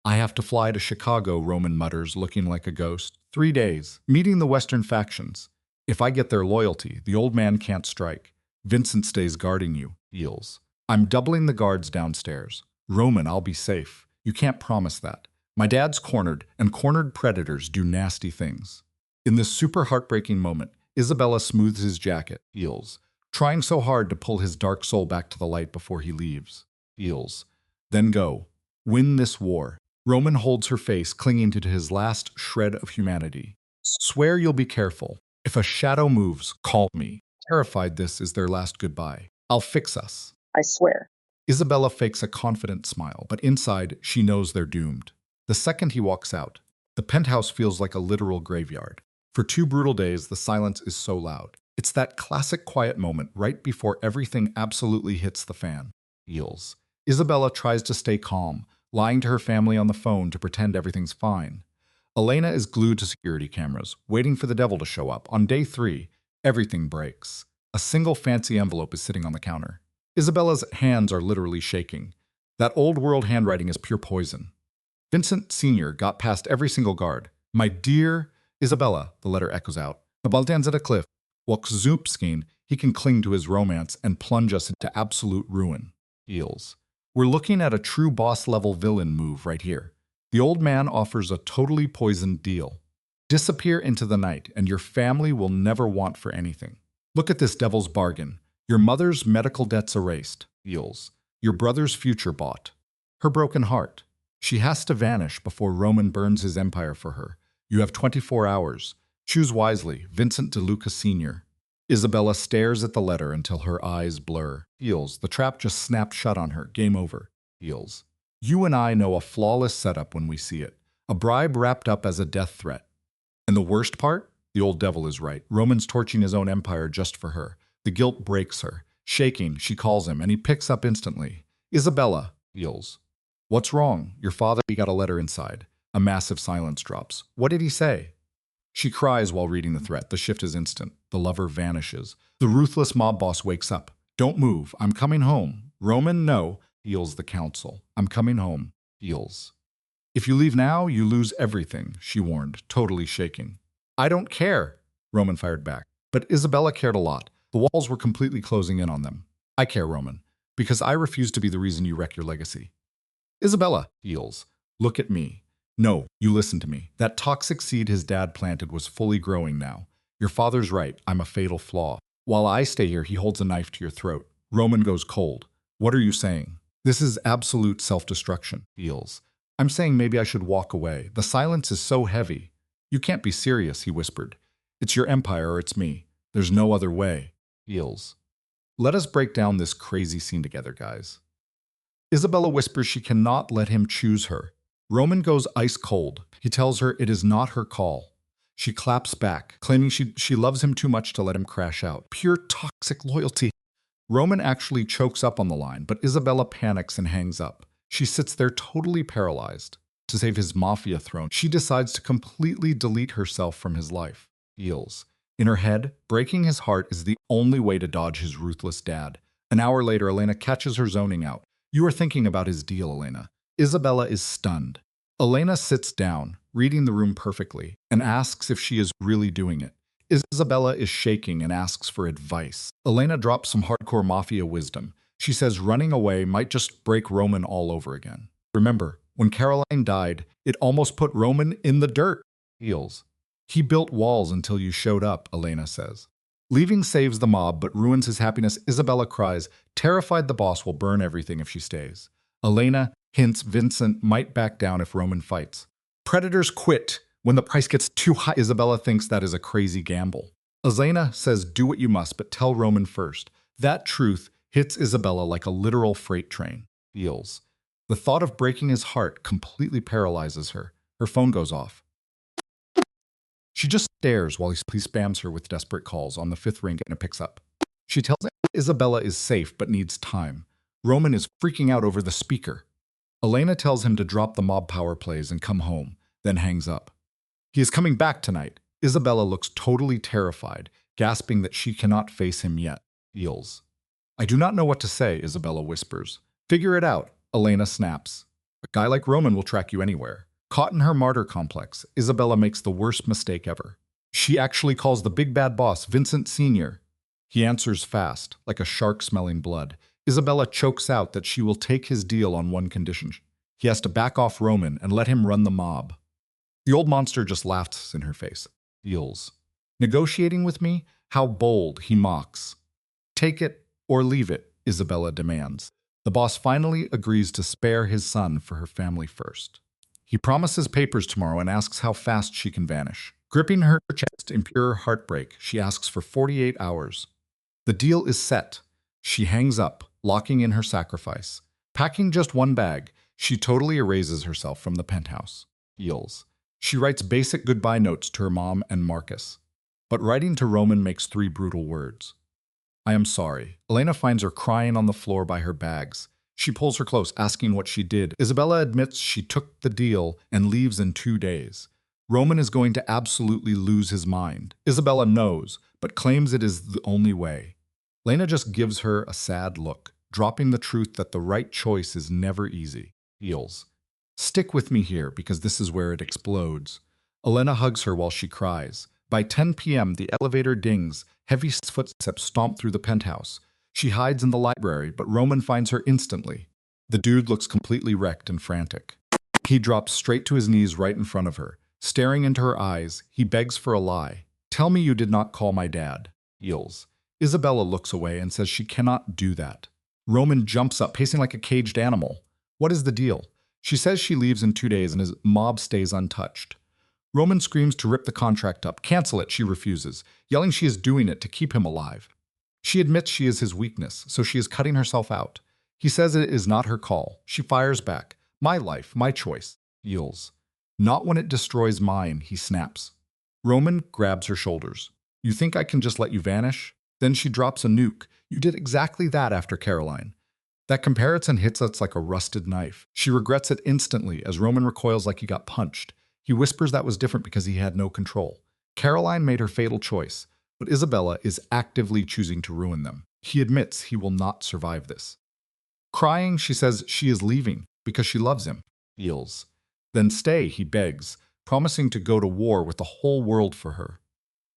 I have to fly to Chicago, Roman mutters, looking like a ghost. 3 days, meeting the Western factions. If I get their loyalty, the old man can't strike. Vincent stays guarding you. Feels. I'm doubling the guards downstairs. Roman, I'll be safe. You can't promise that. My dad's cornered, and cornered predators do nasty things. In this super heartbreaking moment, Isabella smooths his jacket. Feels. Trying so hard to pull his dark soul back to the light before he leaves. Feels. Then go. Win this war. Roman holds her face, clinging to his last shred of humanity. Swear you'll be careful. If a shadow moves, call me. Terrified this is their last goodbye. I'll fix us. I swear. Isabella fakes a confident smile, but inside, she knows they're doomed. The second he walks out, the penthouse feels like a literal graveyard. For 2 brutal days, the silence is so loud. It's that classic quiet moment right before everything absolutely hits the fan. Feels. Isabella tries to stay calm, lying to her family on the phone to pretend everything's fine. Elena is glued to security cameras, waiting for the devil to show up. On day 3, everything breaks. A single fancy envelope is sitting on the counter. Isabella's hands are literally shaking. That old-world handwriting is pure poison. Vincent Sr. got past every single guard. My dear Isabella, the letter echoes out. The Baldan's at a cliff. Walks Zoopskin, he can cling to his romance and plunge us into absolute ruin. Feels. We're looking at a true boss-level villain move right here. The old man offers a totally poisoned deal. Disappear into the night, and your family will never want for anything. Look at this devil's bargain. Your mother's medical debts erased. Feels. Your brother's future bought. Her broken heart. She has to vanish before Roman burns his empire for her. You have 24 hours. Choose wisely. Vincent DeLuca Sr. Isabella stares at the letter until her eyes blur. Feels. The trap just snapped shut on her. Game over. Feels. You and I know a flawless setup when we see it. A bribe wrapped up as a death threat. And the worst part? The old devil is right. Roman's torching his own empire just for her. The guilt breaks her. Shaking, she calls him, and he picks up instantly. Isabella. Feels. What's wrong? Your father got a letter inside. A massive silence drops. What did he say? She cries while reading the threat. The shift is instant. The lover vanishes. The ruthless mob boss wakes up. Don't move. I'm coming home. Roman, no. Feels the counsel. I'm coming home. Feels. If you leave now, you lose everything, she warned, totally shaking. I don't care, Roman fired back. But Isabella cared a lot. The walls were completely closing in on them. I care, Roman, because I refuse to be the reason you wreck your legacy. Isabella. Feels. Look at me. No, you listen to me. That toxic seed his dad planted was fully growing now. Your father's right. I'm a fatal flaw. While I stay here, he holds a knife to your throat. Roman goes cold. What are you saying? This is absolute self-destruction. Feels. I'm saying maybe I should walk away. The silence is so heavy. You can't be serious, he whispered. It's your empire or it's me. There's no other way. Feels. Let us break down this crazy scene together, guys. Isabella whispers she cannot let him choose her. Roman goes ice cold. He tells her it is not her call. She claps back, claiming she loves him too much to let him crash out. Pure toxic loyalty. Roman actually chokes up on the line, but Isabella panics and hangs up. She sits there totally paralyzed. To save his Mafia throne, she decides to completely delete herself from his life. Feels. In her head, breaking his heart is the only way to dodge his ruthless dad. An hour later, Elena catches her zoning out. You are thinking about his deal, Elena. Isabella is stunned. Elena sits down, reading the room perfectly, and asks if she is really doing it. Isabella is shaking and asks for advice. Elena drops some hardcore Mafia wisdom. She says running away might just break Roman all over again. Remember, When Caroline died, it almost put Roman in the dirt. Heels. He built walls until you showed up, Elena says. Leaving saves the mob but ruins his happiness, Isabella cries, terrified the boss will burn everything if she stays. Elena hints Vincent might back down if Roman fights. Predators quit when the price gets too high. Isabella thinks that is a crazy gamble. Elena says do what you must, but tell Roman first. That truth hits Isabella like a literal freight train. Feels. The thought of breaking his heart completely paralyzes her. Her phone goes off. She just stares while he spams her with desperate calls. On the fifth ring, and it picks up. She tells him Isabella is safe but needs time. Roman is freaking out over the speaker. Elena tells him to drop the mob power plays and come home, then hangs up. He is coming back tonight. Isabella looks totally terrified, gasping that she cannot face him yet. Feels. I do not know what to say, Isabella whispers. Figure it out, Elena snaps. A guy like Roman will track you anywhere. Caught in her martyr complex, Isabella makes the worst mistake ever. She actually calls the big bad boss Vincent Sr. He answers fast, like a shark smelling blood. Isabella chokes out that she will take his deal on one condition. He has to back off Roman and let him run the mob. The old monster just laughs in her face. Feels. Negotiating with me? How bold, he mocks. Take it or leave it, Isabella demands. The boss finally agrees to spare his son for her family first. He promises papers tomorrow and asks how fast she can vanish. Gripping her chest in pure heartbreak, she asks for 48 hours. The deal is set. She hangs up, locking in her sacrifice. Packing just one bag, she totally erases herself from the penthouse. Feels. She writes basic goodbye notes to her mom and Marcus. But writing to Roman makes 3 brutal words. I am sorry. Elena finds her crying on the floor by her bags. She pulls her close, asking what she did. Isabella admits she took the deal and leaves in 2 days. Roman is going to absolutely lose his mind. Isabella knows, but claims it is the only way. Lena just gives her a sad look, dropping the truth that the right choice is never easy. Feels. Stick with me here, because this is where it explodes. Elena hugs her while she cries. By 10 p.m., the elevator dings. Heavy footsteps stomp through the penthouse. She hides in the library, but Roman finds her instantly. The dude looks completely wrecked and frantic. He drops straight to his knees right in front of her. Staring into her eyes, he begs for a lie. Tell me you did not call my dad. Feels. Isabella looks away and says she cannot do that. Roman jumps up, pacing like a caged animal. What is the deal? She says she leaves in 2 days and his mob stays untouched. Roman screams to rip the contract up. Cancel it, she refuses, yelling she is doing it to keep him alive. She admits she is his weakness, so she is cutting herself out. He says it is not her call. She fires back. My life, my choice. Feels. Not when it destroys mine, he snaps. Roman grabs her shoulders. You think I can just let you vanish? Then she drops a nuke. You did exactly that after Caroline. That comparison hits us like a rusted knife. She regrets it instantly as Roman recoils like he got punched. He whispers that was different because he had no control. Caroline made her fatal choice, but Isabella is actively choosing to ruin them. He admits he will not survive this. Crying, she says she is leaving because she loves him. Feels. Then stay, he begs, promising to go to war with the whole world for her.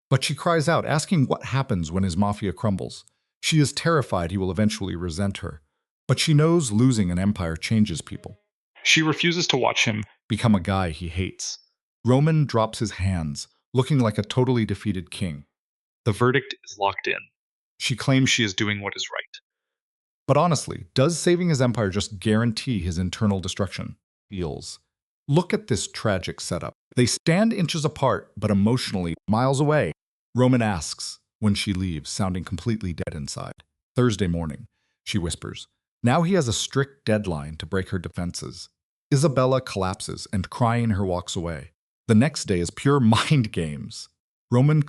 But she cries out, asking what happens when his mafia crumbles. She is terrified he will eventually resent her. But she knows losing an empire changes people. She refuses to watch him become a guy he hates. Roman drops his hands, looking like a totally defeated king. The verdict is locked in. She claims she is doing what is right. But honestly, does saving his empire just guarantee his internal destruction? Feels. Look at this tragic setup. They stand inches apart, but emotionally miles away. Roman asks when she leaves, sounding completely dead inside. Thursday morning, she whispers. Now he has a strict deadline to break her defenses. Isabella collapses and crying her walks away. The next day is pure mind games. Roman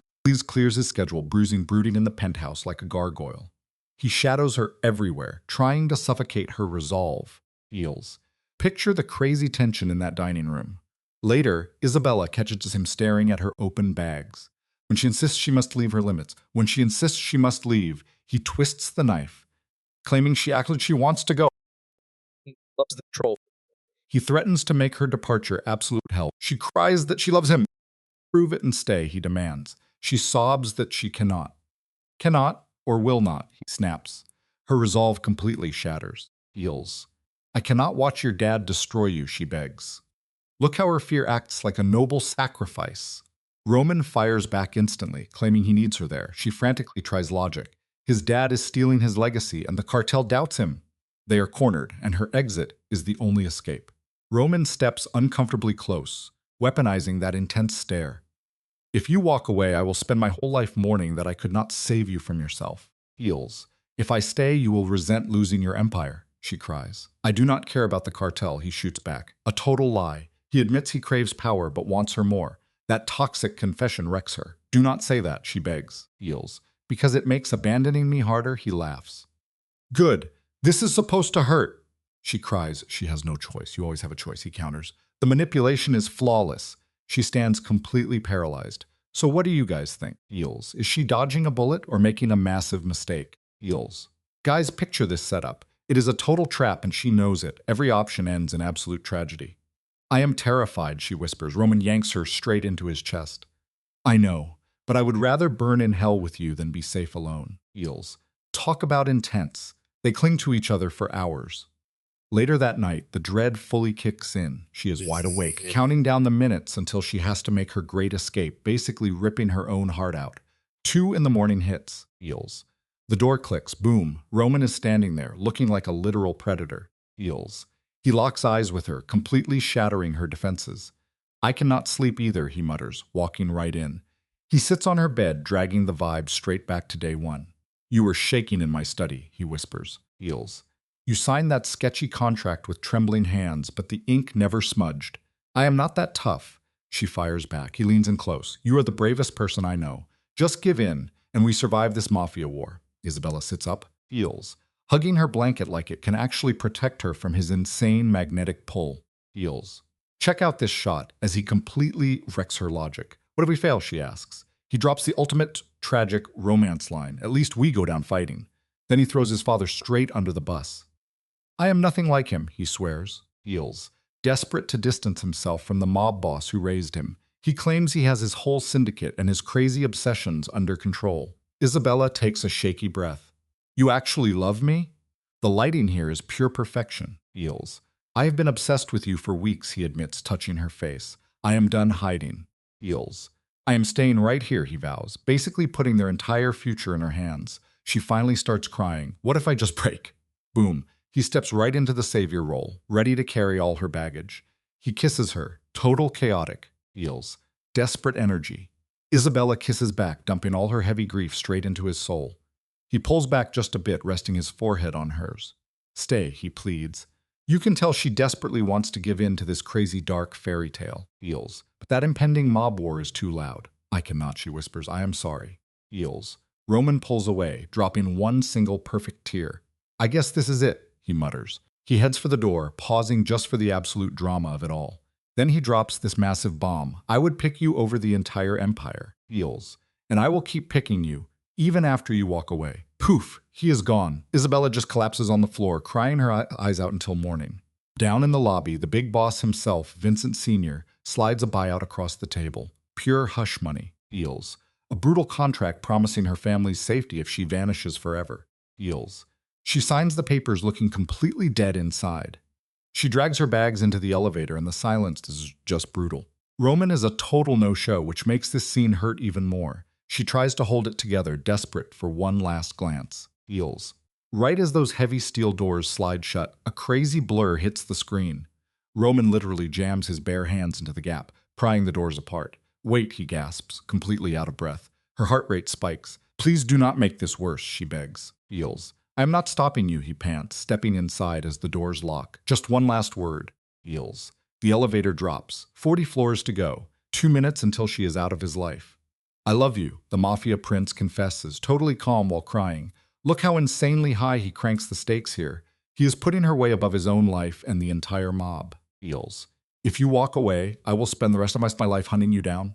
clears his schedule, brooding in the penthouse like a gargoyle. He shadows her everywhere, trying to suffocate her resolve. Feels. Picture the crazy tension in that dining room. Later, Isabella catches him staring at her open bags. When she insists she must leave her limits, when she insists she must leave, he twists the knife, claiming she actually wants to go. He loves the troll. He threatens to make her departure absolute hell. She cries that she loves him. Prove it and stay, he demands. She sobs that she cannot. Cannot or will not, he snaps. Her resolve completely shatters. Feels. I cannot watch your dad destroy you, she begs. Look how her fear acts like a noble sacrifice. Roman fires back instantly, claiming he needs her there. She frantically tries logic. His dad is stealing his legacy, and the cartel doubts him. They are cornered, and her exit is the only escape. Roman steps uncomfortably close, weaponizing that intense stare. If you walk away, I will spend my whole life mourning that I could not save you from yourself. Heals. If I stay, you will resent losing your empire, she cries. I do not care about the cartel, he shoots back. A total lie. He admits he craves power but wants her more. That toxic confession wrecks her. Do not say that, she begs. Heals. Because it makes abandoning me harder, he laughs. Good. This is supposed to hurt, she cries. She has no choice. You always have a choice, he counters. The manipulation is flawless. She stands completely paralyzed. So what do you guys think? Heals. Is she dodging a bullet or making a massive mistake? Heals. Guys, picture this setup. It is a total trap and she knows it. Every option ends in absolute tragedy. I am terrified, she whispers. Roman yanks her straight into his chest. I know, but I would rather burn in hell with you than be safe alone. Heals. Talk about intense. They cling to each other for hours. Later that night, the dread fully kicks in. She is wide awake, counting down the minutes until she has to make her great escape, basically ripping her own heart out. 2 a.m. hits. Heals. The door clicks. Boom. Roman is standing there, looking like a literal predator. Heals. He locks eyes with her, completely shattering her defenses. I cannot sleep either, he mutters, walking right in. He sits on her bed, dragging the vibe straight back to day one. You were shaking in my study, he whispers. Heals. You signed that sketchy contract with trembling hands, but the ink never smudged. I am not that tough, she fires back. He leans in close. You are the bravest person I know. Just give in, and we survive this mafia war. Isabella sits up, feels. Hugging her blanket like it can actually protect her from his insane magnetic pull. Feels. Check out this shot as he completely wrecks her logic. What if we fail, she asks. He drops the ultimate tragic romance line. At least we go down fighting. Then he throws his father straight under the bus. I am nothing like him, he swears. Feels. Desperate to distance himself from the mob boss who raised him. He claims he has his whole syndicate and his crazy obsessions under control. Isabella takes a shaky breath. You actually love me? The lighting here is pure perfection, Feels. I have been obsessed with you for weeks, he admits, touching her face. I am done hiding. Feels. I am staying right here, he vows, basically putting their entire future in her hands. She finally starts crying. What if I just break? Boom. He steps right into the savior role, ready to carry all her baggage. He kisses her. Total chaotic. Feels. Desperate energy. Isabella kisses back, dumping all her heavy grief straight into his soul. He pulls back just a bit, resting his forehead on hers. Stay, he pleads. You can tell she desperately wants to give in to this crazy dark fairy tale. Feels. But that impending mob war is too loud. I cannot, she whispers. I am sorry. Feels. Roman pulls away, dropping one single perfect tear. I guess this is it, he mutters. He heads for the door, pausing just for the absolute drama of it all. Then he drops this massive bomb. I would pick you over the entire empire. Feels. And I will keep picking you, even after you walk away. Poof, he is gone. Isabella just collapses on the floor, crying her eyes out until morning. Down in the lobby, the big boss himself, Vincent Sr., slides a buyout across the table. Pure hush money. Feels. A brutal contract promising her family's safety if she vanishes forever. Feels. She signs the papers looking completely dead inside. She drags her bags into the elevator and the silence is just brutal. Roman is a total no-show, which makes this scene hurt even more. She tries to hold it together, desperate for one last glance. Feels. Right as those heavy steel doors slide shut, a crazy blur hits the screen. Roman literally jams his bare hands into the gap, prying the doors apart. Wait, he gasps, completely out of breath. Her heart rate spikes. Please do not make this worse, she begs. Feels. I am not stopping you, he pants, stepping inside as the doors lock. Just one last word. Feels. The elevator drops. 40 floors to go. 2 minutes until she is out of his life. I love you, the Mafia prince confesses, totally calm while crying. Look how insanely high he cranks the stakes here. He is putting her way above his own life and the entire mob. Feels. If you walk away, I will spend the rest of my life hunting you down.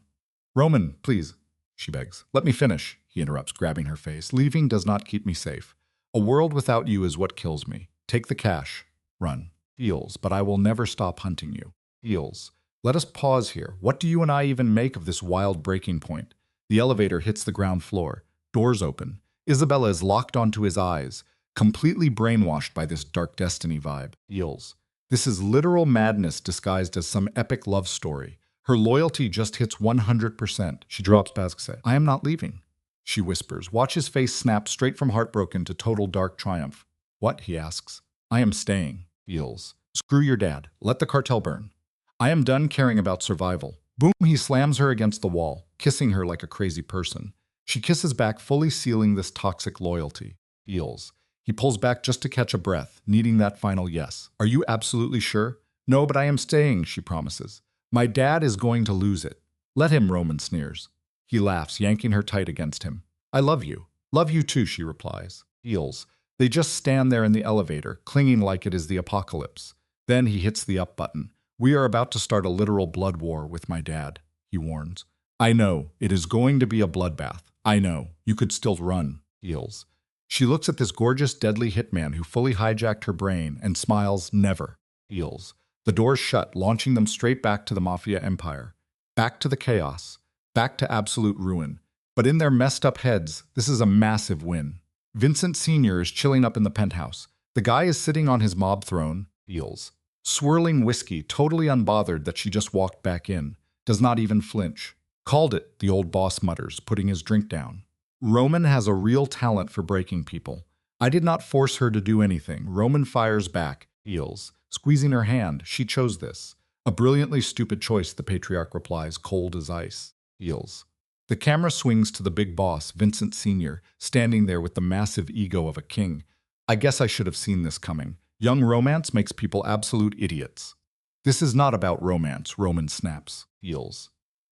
Roman, please, she begs. Let me finish, he interrupts, grabbing her face. Leaving does not keep me safe. A world without you is what kills me. Take the cash. Run. Feels, but I will never stop hunting you. Feels. Let us pause here. What do you and I even make of this wild breaking point? The elevator hits the ground floor. Doors open. Isabella is locked onto his eyes. completely brainwashed by this dark destiny vibe. Feels. This is literal madness disguised as some epic love story. Her loyalty just hits 100%. She drops back, said, "I am not leaving," she whispers. Watch his face snap straight from heartbroken to total dark triumph. "What?" he asks. "I am staying." Feels. "Screw your dad. Let the cartel burn. I am done caring about survival." Boom, he slams her against the wall, kissing her like a crazy person. She kisses back, fully sealing this toxic loyalty. Feels. He pulls back just to catch a breath, needing that final yes. "Are you absolutely sure?" "No, but I am staying," she promises. "My dad is going to lose it." "Let him," Roman sneers. He laughs, yanking her tight against him. "I love you." "Love you too," she replies. Feels. They just stand there in the elevator, clinging like it is the apocalypse. Then he hits the up button. "We are about to start a literal blood war with my dad," he warns. "I know. It is going to be a bloodbath. I know. You could still run." Feels. She looks at this gorgeous, deadly hitman who fully hijacked her brain and smiles. "Never." Feels. The doors shut, launching them straight back to the Mafia empire. Back to the chaos. Back to absolute ruin. But in their messed up heads, this is a massive win. Vincent Sr. is chilling up in the penthouse. The guy is sitting on his mob throne. Feels. Swirling whiskey, totally unbothered that she just walked back in. Does not even flinch. "Called it," the old boss mutters, putting his drink down. "Roman has a real talent for breaking people. I did not force her to do anything." Roman fires back. Feels. Squeezing her hand. "She chose this." "A brilliantly stupid choice," the patriarch replies, cold as ice. Feels. The camera swings to the big boss, Vincent Sr., standing there with the massive ego of a king. "I guess I should have seen this coming. Young romance makes people absolute idiots." "This is not about romance," Roman snaps. Feels.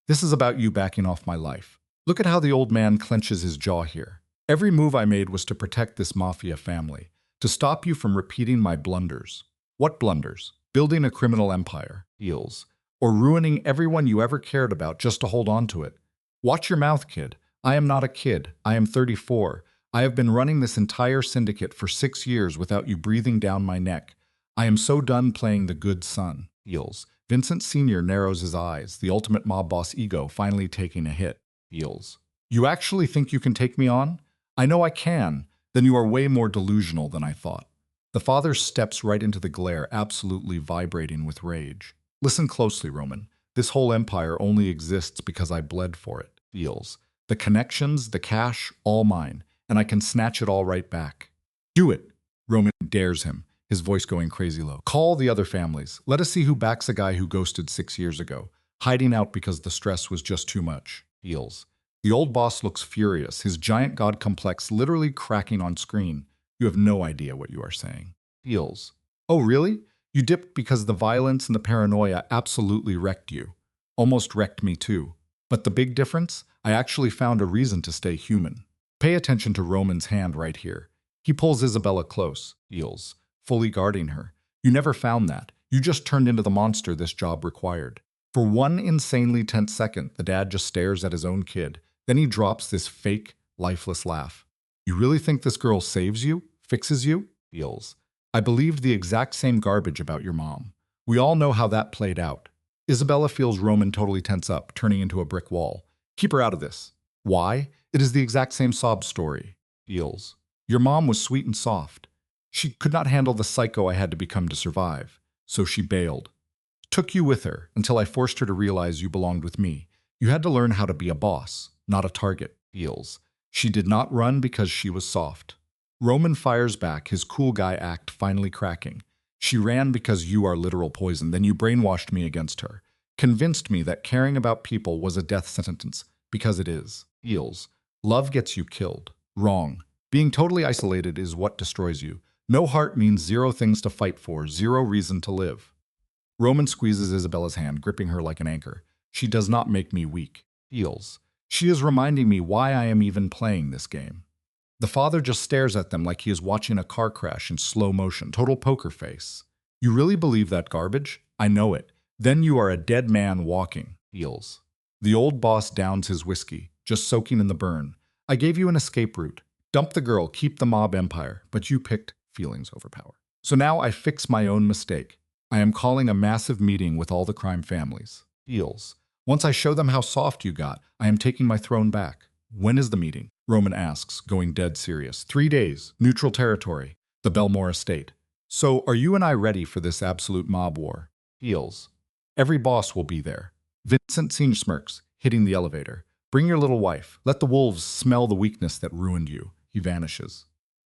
"This is about you backing off my life." Look at how the old man clenches his jaw here. "Every move I made was to protect this Mafia family, to stop you from repeating my blunders." "What blunders?" "Building a criminal empire." Feels. "Or ruining everyone you ever cared about just to hold on to it." "Watch your mouth, kid. I am not a kid. I am 34. I have been running this entire syndicate for 6 years without you breathing down my neck. I am so done playing the good son." Feels. Vincent Sr. narrows his eyes, the ultimate mob boss ego finally taking a hit. Feels. "You actually think you can take me on?" "I know I can." "Then you are way more delusional than I thought." The father steps right into the glare, absolutely vibrating with rage. "Listen closely, Roman. This whole empire only exists because I bled for it." Feels. "The connections, the cash, all mine, and I can snatch it all right back." "Do it." Roman dares him, his voice going crazy low. "Call the other families. Let us see who backs a guy who ghosted 6 years ago, hiding out because the stress was just too much." Feels. The old boss looks furious, his giant god complex literally cracking on screen. "You have no idea what you are saying." Feels. "Oh, really? You dipped because the violence and the paranoia absolutely wrecked you. Almost wrecked me too. But the big difference? I actually found a reason to stay human." Pay attention to Roman's hand right here. He pulls Isabella close. Feels. Fully guarding her. "You never found that. You just turned into the monster this job required." For one insanely tense second, the dad just stares at his own kid. Then he drops this fake, lifeless laugh. "You really think this girl saves you? Fixes you?" Feels. "I believed the exact same garbage about your mom. We all know how that played out." Isabella feels Roman totally tense up, turning into a brick wall. "Keep her out of this." "Why? It is the exact same sob story." Feels. "Your mom was sweet and soft. She could not handle the psycho I had to become to survive. So she bailed. Took you with her until I forced her to realize you belonged with me. You had to learn how to be a boss, not a target." Feels. "She did not run because she was soft." Roman fires back, his cool guy act finally cracking. "She ran because you are literal poison. Then you brainwashed me against her. Convinced me that caring about people was a death sentence, because it is." Feels. "Love gets you killed." Wrong. Being totally isolated is what destroys you. No heart means 0 things to fight for, 0 reason to live. Roman squeezes Isabella's hand, gripping her like an anchor. "She does not make me weak." Feels. "She is reminding me why I am even playing this game." The father just stares at them like he is watching a car crash in slow motion, total poker face. "You really believe that garbage? I know it. Then you are a dead man walking." Feels. The old boss downs his whiskey, just soaking in the burn. "I gave you an escape route. Dump the girl, keep the mob empire, but you picked feelings over power. So now I fix my own mistake. I am calling a massive meeting with all the crime families." Feels. "Once I show them how soft you got, I am taking my throne back." "When is the meeting?" Roman asks, going dead serious. 3 days, neutral territory, the Belmore estate. So are you and I ready for this absolute mob war? Feels. Every boss will be there. Vincent Senior smirks, hitting the elevator. Bring your little wife. Let the wolves smell the weakness that ruined you. He vanishes.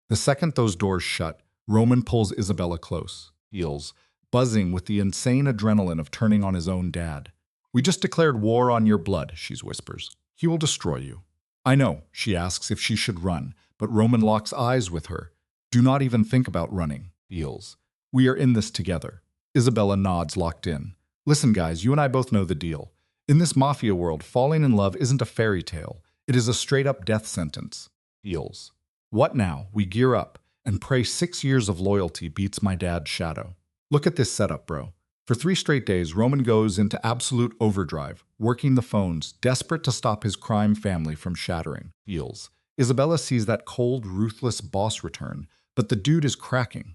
The second those doors shut, Roman pulls Isabella close. Feels, buzzing with the insane adrenaline of turning on his own dad. We just declared war on your blood, she whispers. He will destroy you. I know, she asks if she should run, but Roman locks eyes with her. Do not even think about running, Feels. We are in this together. Isabella nods, locked in. Listen, guys, you and I both know the deal. In this mafia world, falling in love isn't a fairy tale. It is a straight-up death sentence. Feels. What now? We gear up and pray 6 years of loyalty beats my dad's shadow. Look at this setup, bro. For 3 straight days, Roman goes into absolute overdrive, working the phones, desperate to stop his crime family from shattering. Feels. Isabella sees that cold, ruthless boss return, but the dude is cracking.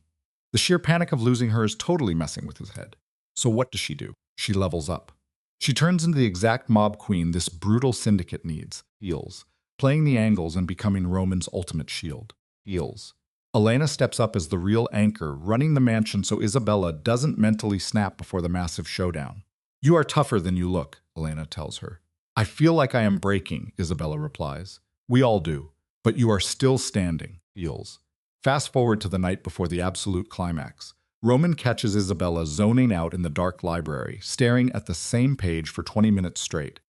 The sheer panic of losing her is totally messing with his head. So what does she do? She levels up. She turns into the exact mob queen this brutal syndicate needs. Feels. Playing the angles and becoming Roman's ultimate shield. Feels. Elena steps up as the real anchor, running the mansion so Isabella doesn't mentally snap before the massive showdown. You are tougher than you look, Elena tells her. I feel like I am breaking, Isabella replies. We all do, but you are still standing, Feels. Fast forward to the night before the absolute climax. Roman catches Isabella zoning out in the dark library, staring at the same page for 20 minutes straight.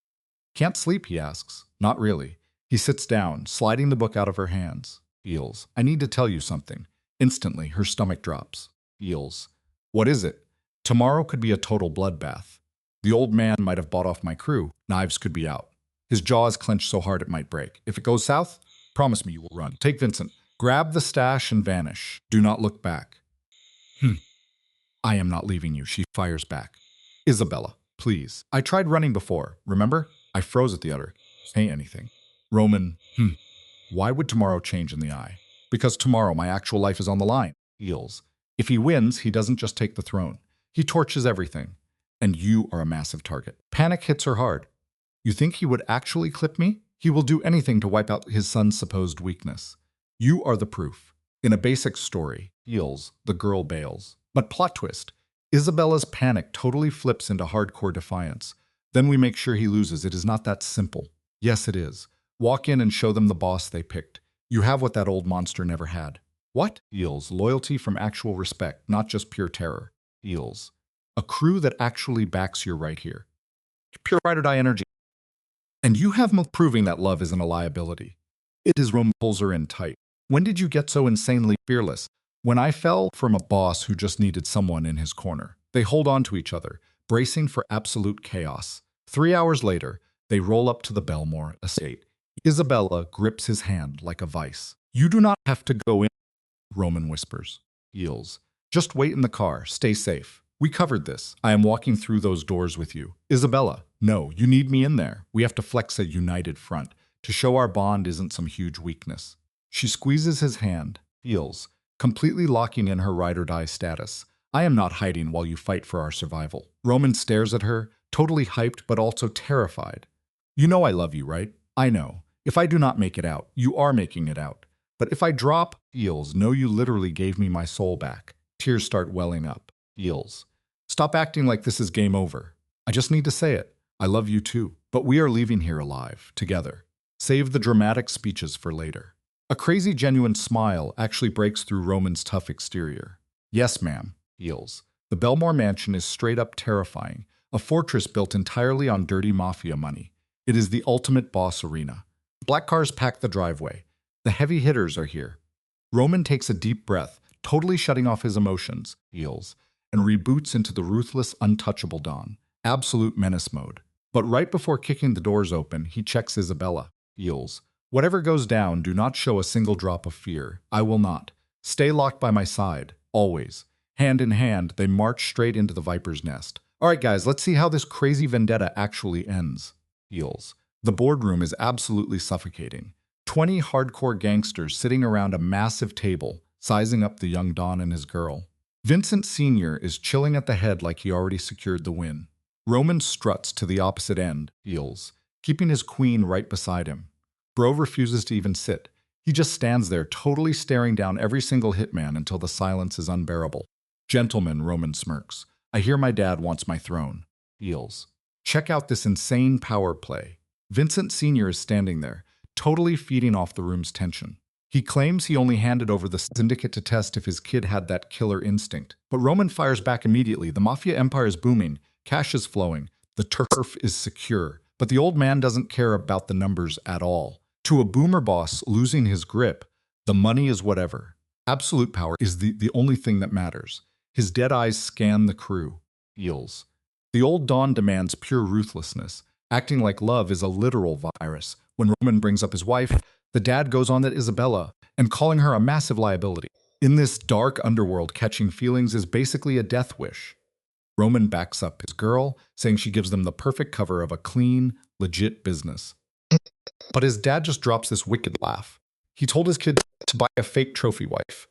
Can't sleep, he asks. Not really. He sits down, sliding the book out of her hands. Feels. I need to tell you something. Instantly, her stomach drops. Feels. What is it? Tomorrow could be a total bloodbath. The old man might have bought off my crew. Knives could be out. His jaw is clenched so hard it might break. If it goes south, promise me you will run. Take Vincent. Grab the stash and vanish. Do not look back. I am not leaving you, she fires back. Isabella, please. I tried running before, remember? I froze at the udder. Say anything. Roman, Why would tomorrow change in the eye? Because tomorrow my actual life is on the line. Feels. If he wins, he doesn't just take the throne. He torches everything. And you are a massive target. Panic hits her hard. You think he would actually clip me? He will do anything to wipe out his son's supposed weakness. You are the proof. In a basic story, Feels, the girl bails. But plot twist, Isabella's panic totally flips into hardcore defiance. Then we make sure he loses. It is not that simple. Yes, it is. Walk in and show them the boss they picked. You have what that old monster never had. What? Feels. Loyalty from actual respect, not just pure terror. Feels. A crew that actually backs you right here. Pure ride or die energy. And you have proving that love isn't a liability. It is. Roman pulls her in tight. When did you get so insanely fearless? When I fell from a boss who just needed someone in his corner. They hold on to each other, bracing for absolute chaos. 3 hours later, they roll up to the Belmore estate. Isabella grips his hand like a vice. You do not have to go in, Roman whispers. Feels. Just wait in the car. Stay safe. We covered this. I am walking through those doors with you. Isabella, no, you need me in there. We have to flex a united front to show our bond isn't some huge weakness. She squeezes his hand. Feels. Completely locking in her ride or die status. I am not hiding while you fight for our survival. Roman stares at her, totally hyped but also terrified. You know I love you, right? I know. If I do not make it out, you are making it out. But if I drop, Feels, know you literally gave me my soul back. Tears start welling up. Feels. Stop acting like this is game over. I just need to say it. I love you too. But we are leaving here alive, together. Save the dramatic speeches for later. A crazy, genuine smile actually breaks through Roman's tough exterior. Yes, ma'am, Feels. The Belmore mansion is straight up terrifying, a fortress built entirely on dirty mafia money. It is the ultimate boss arena. Black cars pack the driveway. The heavy hitters are here. Roman takes a deep breath, totally shutting off his emotions, Feels, and reboots into the ruthless, untouchable Don. Absolute menace mode. But right before kicking the doors open, he checks Isabella. Feels. Whatever goes down, do not show a single drop of fear. I will not. Stay locked by my side, always. Hand in hand, they march straight into the Viper's nest. All right, guys, let's see how this crazy vendetta actually ends. Feels. The boardroom is absolutely suffocating. 20 hardcore gangsters sitting around a massive table, sizing up the young Don and his girl. Vincent Sr. is chilling at the head like he already secured the win. Roman struts to the opposite end, Feels, keeping his queen right beside him. Bro refuses to even sit. He just stands there, totally staring down every single hitman until the silence is unbearable. Gentlemen, Roman smirks. I hear my dad wants my throne. Heels. Check out this insane power play. Vincent Sr. is standing there, totally feeding off the room's tension. He claims he only handed over the syndicate to test if his kid had that killer instinct. But Roman fires back immediately. The Mafia empire is booming. Cash is flowing. The turf is secure. But the old man doesn't care about the numbers at all. To a boomer boss losing his grip, the money is whatever. Absolute power is the only thing that matters. His dead eyes scan the crew. Heels. The old Don demands pure ruthlessness, acting like love is a literal virus. When Roman brings up his wife, the dad goes on at Isabella and calling her a massive liability. In this dark underworld, catching feelings is basically a death wish. Roman backs up his girl, saying she gives them the perfect cover of a clean, legit business. But his dad just drops this wicked laugh. He told his kid to buy a fake trophy wife,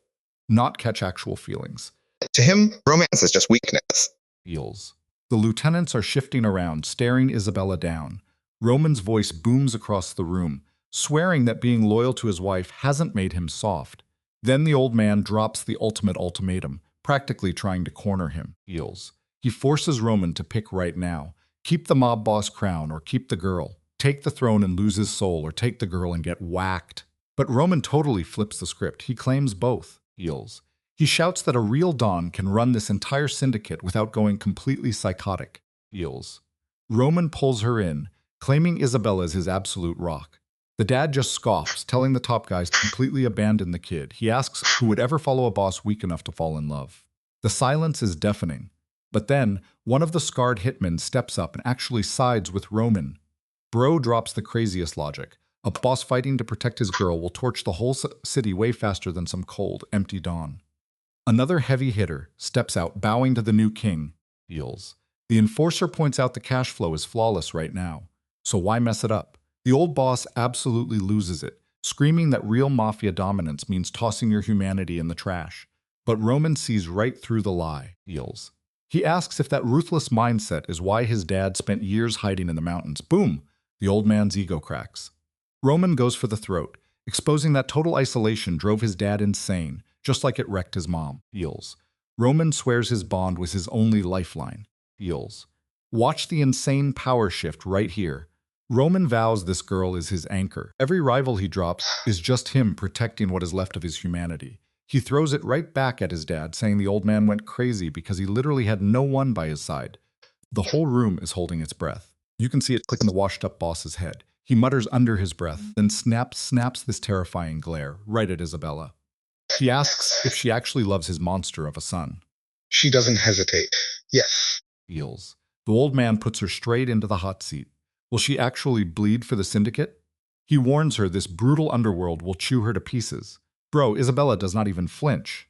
not catch actual feelings. To him, romance is just weakness. Feels. The lieutenants are shifting around, staring Isabella down. Roman's voice booms across the room, swearing that being loyal to his wife hasn't made him soft. Then the old man drops the ultimate ultimatum, practically trying to corner him. Feels. He forces Roman to pick right now. Keep the mob boss crown or keep the girl. Take the throne and lose his soul, or take the girl and get whacked. But Roman totally flips the script. He claims both. Heels. He shouts that a real Don can run this entire syndicate without going completely psychotic. Heels. Roman pulls her in, claiming Isabella is his absolute rock. The dad just scoffs, telling the top guys to completely abandon the kid. He asks who would ever follow a boss weak enough to fall in love. The silence is deafening. But then, one of the scarred hitmen steps up and actually sides with Roman. Bro drops the craziest logic. A boss fighting to protect his girl will torch the whole city way faster than some cold, empty dawn. Another heavy hitter steps out, bowing to the new king. Feels. The enforcer points out the cash flow is flawless right now. So why mess it up? The old boss absolutely loses it, screaming that real mafia dominance means tossing your humanity in the trash. But Roman sees right through the lie. Feels. He asks if that ruthless mindset is why his dad spent years hiding in the mountains. Boom! The old man's ego cracks. Roman goes for the throat, exposing that total isolation drove his dad insane, just like it wrecked his mom. Feels. Roman swears his bond was his only lifeline. Feels. Watch the insane power shift right here. Roman vows this girl is his anchor. Every rival he drops is just him protecting what is left of his humanity. He throws it right back at his dad, saying the old man went crazy because he literally had no one by his side. The whole room is holding its breath. You can see it click in the washed-up boss's head. He mutters under his breath, then snaps this terrifying glare right at Isabella. He asks if she actually loves his monster of a son. She doesn't hesitate. Yes. Feels. The old man puts her straight into the hot seat. Will she actually bleed for the syndicate? He warns her this brutal underworld will chew her to pieces. Bro, Isabella does not even flinch.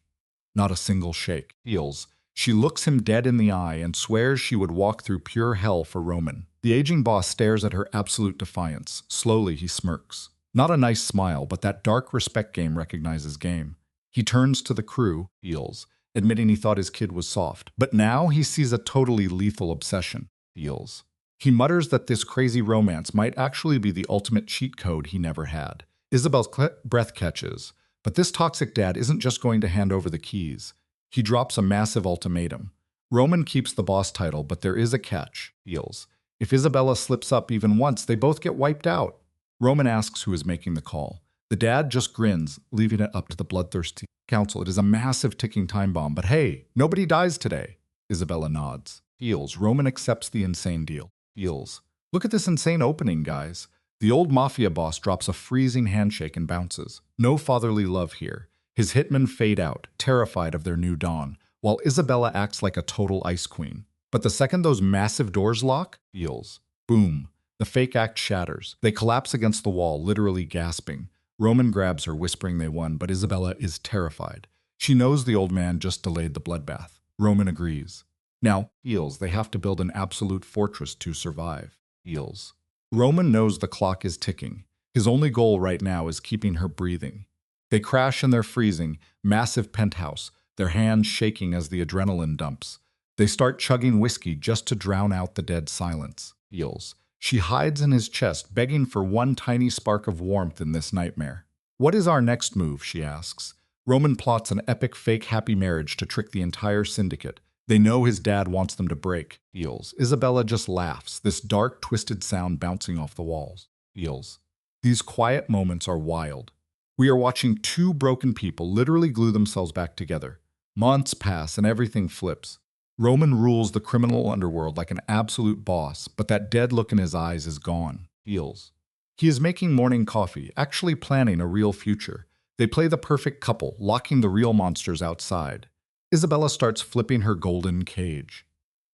Not a single shake. Feels. She looks him dead in the eye and swears she would walk through pure hell for Roman. The aging boss stares at her absolute defiance. Slowly, he smirks. Not a nice smile, but that dark respect game recognizes game. He turns to the crew, Feels, admitting he thought his kid was soft. But now he sees a totally lethal obsession. Feels. He mutters that this crazy romance might actually be the ultimate cheat code he never had. Isabel's breath catches, but this toxic dad isn't just going to hand over the keys. He drops a massive ultimatum. Roman keeps the boss title, but there is a catch. Feels. If Isabella slips up even once, they both get wiped out. Roman asks who is making the call. The dad just grins, leaving it up to the bloodthirsty council. It is a massive ticking time bomb, but hey, nobody dies today. Isabella nods. Feels. Roman accepts the insane deal. Feels. Look at this insane opening, guys. The old mafia boss drops a freezing handshake and bounces. No fatherly love here. His hitmen fade out, terrified of their new dawn, while Isabella acts like a total ice queen. But the second those massive doors lock, Feels. Boom. The fake act shatters. They collapse against the wall, literally gasping. Roman grabs her, whispering they won, but Isabella is terrified. She knows the old man just delayed the bloodbath. Roman agrees. Now, Feels, they have to build an absolute fortress to survive. Feels. Roman knows the clock is ticking. His only goal right now is keeping her breathing. They crash in their freezing, massive penthouse, their hands shaking as the adrenaline dumps. They start chugging whiskey just to drown out the dead silence. Feels. She hides in his chest, begging for one tiny spark of warmth in this nightmare. What is our next move, she asks. Roman plots an epic fake happy marriage to trick the entire syndicate. They know his dad wants them to break. Deals. Isabella just laughs, this dark, twisted sound bouncing off the walls. Deals. These quiet moments are wild. We are watching two broken people literally glue themselves back together. Months pass and everything flips. Roman rules the criminal underworld like an absolute boss, but that dead look in his eyes is gone. Deals. He is making morning coffee, actually planning a real future. They play the perfect couple, locking the real monsters outside. Isabella starts flipping her golden cage.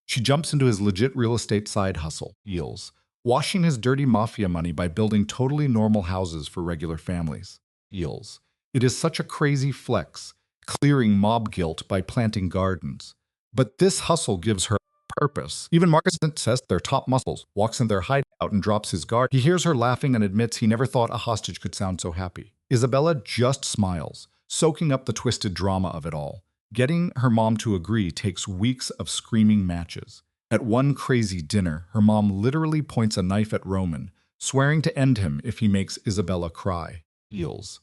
She jumps into his legit real estate side hustle, Deals, washing his dirty mafia money by building totally normal houses for regular families. Deals. It is such a crazy flex, clearing mob guilt by planting gardens. But this hustle gives her purpose. Even Marcus says their top muscles, walks in their hideout and drops his guard. He hears her laughing and admits he never thought a hostage could sound so happy. Isabella just smiles, soaking up the twisted drama of it all. Getting her mom to agree takes weeks of screaming matches. At one crazy dinner, her mom literally points a knife at Roman, swearing to end him if he makes Isabella cry. Deals.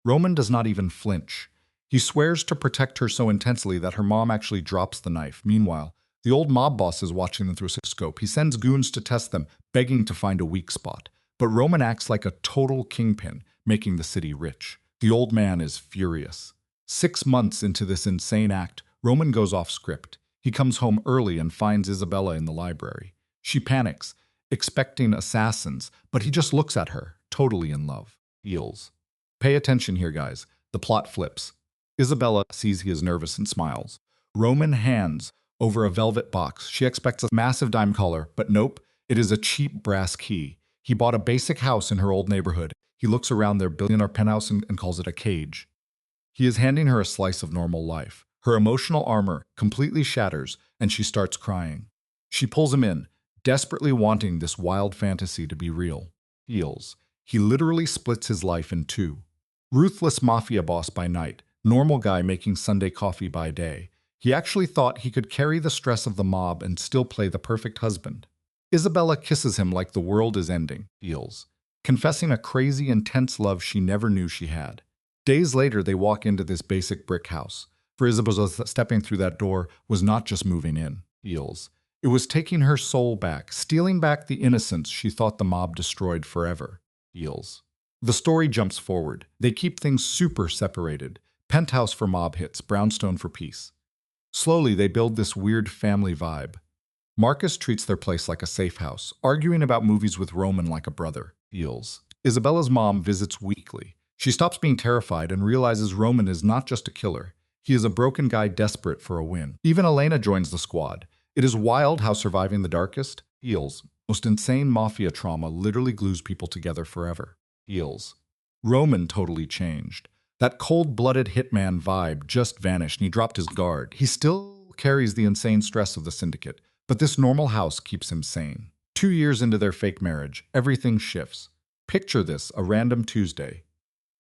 Roman does not even flinch. He swears to protect her so intensely that her mom actually drops the knife. Meanwhile, the old mob boss is watching them through a scope. He sends goons to test them, begging to find a weak spot. But Roman acts like a total kingpin, making the city rich. The old man is furious. 6 months into this insane act, Roman goes off script. He comes home early and finds Isabella in the library. She panics, expecting assassins, but he just looks at her, totally in love. Deals. Pay attention here, guys. The plot flips. Isabella sees he is nervous and smiles. Roman hands over a velvet box. She expects a massive diamond collar, but nope, it is a cheap brass key. He bought a basic house in her old neighborhood. He looks around their billionaire penthouse and calls it a cage. He is handing her a slice of normal life. Her emotional armor completely shatters, and she starts crying. She pulls him in, desperately wanting this wild fantasy to be real. Deals. He literally splits his life in two. Ruthless mafia boss by night, normal guy making Sunday coffee by day. He actually thought he could carry the stress of the mob and still play the perfect husband. Isabella kisses him like the world is ending. Deals. Confessing a crazy, intense love she never knew she had. Days later, they walk into this basic brick house. For Isabella, stepping through that door was not just moving in. Deals. It was taking her soul back, stealing back the innocence she thought the mob destroyed forever. Deals. The story jumps forward. They keep things super separated. Penthouse for mob hits, brownstone for peace. Slowly, they build this weird family vibe. Marcus treats their place like a safe house, arguing about movies with Roman like a brother. Deals. Isabella's mom visits weekly. She stops being terrified and realizes Roman is not just a killer. He is a broken guy desperate for a win. Even Elena joins the squad. It is wild how surviving the darkest, Deals, most insane mafia trauma literally glues people together forever. Deals. Roman totally changed. That cold-blooded hitman vibe just vanished and he dropped his guard. He still carries the insane stress of the syndicate, but this normal house keeps him sane. 2 years into their fake marriage, everything shifts. Picture this, a random Tuesday.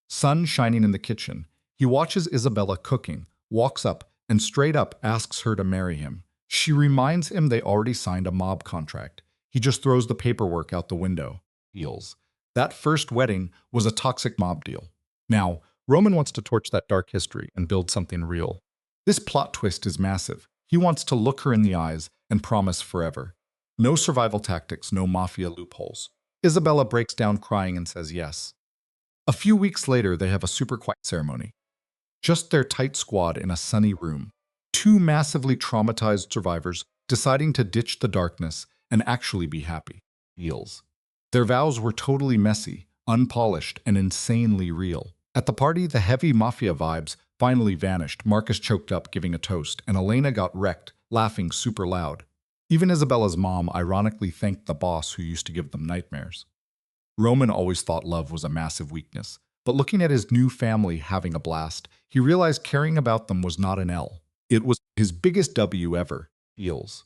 Sun shining in the kitchen. He watches Isabella cooking, walks up, and straight up asks her to marry him. She reminds him they already signed a mob contract. He just throws the paperwork out the window. Deals. That first wedding was a toxic mob deal. Now, Roman wants to torch that dark history and build something real. This plot twist is massive. He wants to look her in the eyes and promise forever. No survival tactics, no mafia loopholes. Isabella breaks down crying and says yes. A few weeks later, they have a super quiet ceremony. Just their tight squad in a sunny room. 2 massively traumatized survivors deciding to ditch the darkness and actually be happy. Deals. Their vows were totally messy, unpolished, and insanely real. At the party, the heavy mafia vibes finally vanished. Marcus choked up giving a toast, and Elena got wrecked, laughing super loud. Even Isabella's mom ironically thanked the boss who used to give them nightmares. Roman always thought love was a massive weakness, but looking at his new family having a blast, he realized caring about them was not an L. It was his biggest W ever. Deals.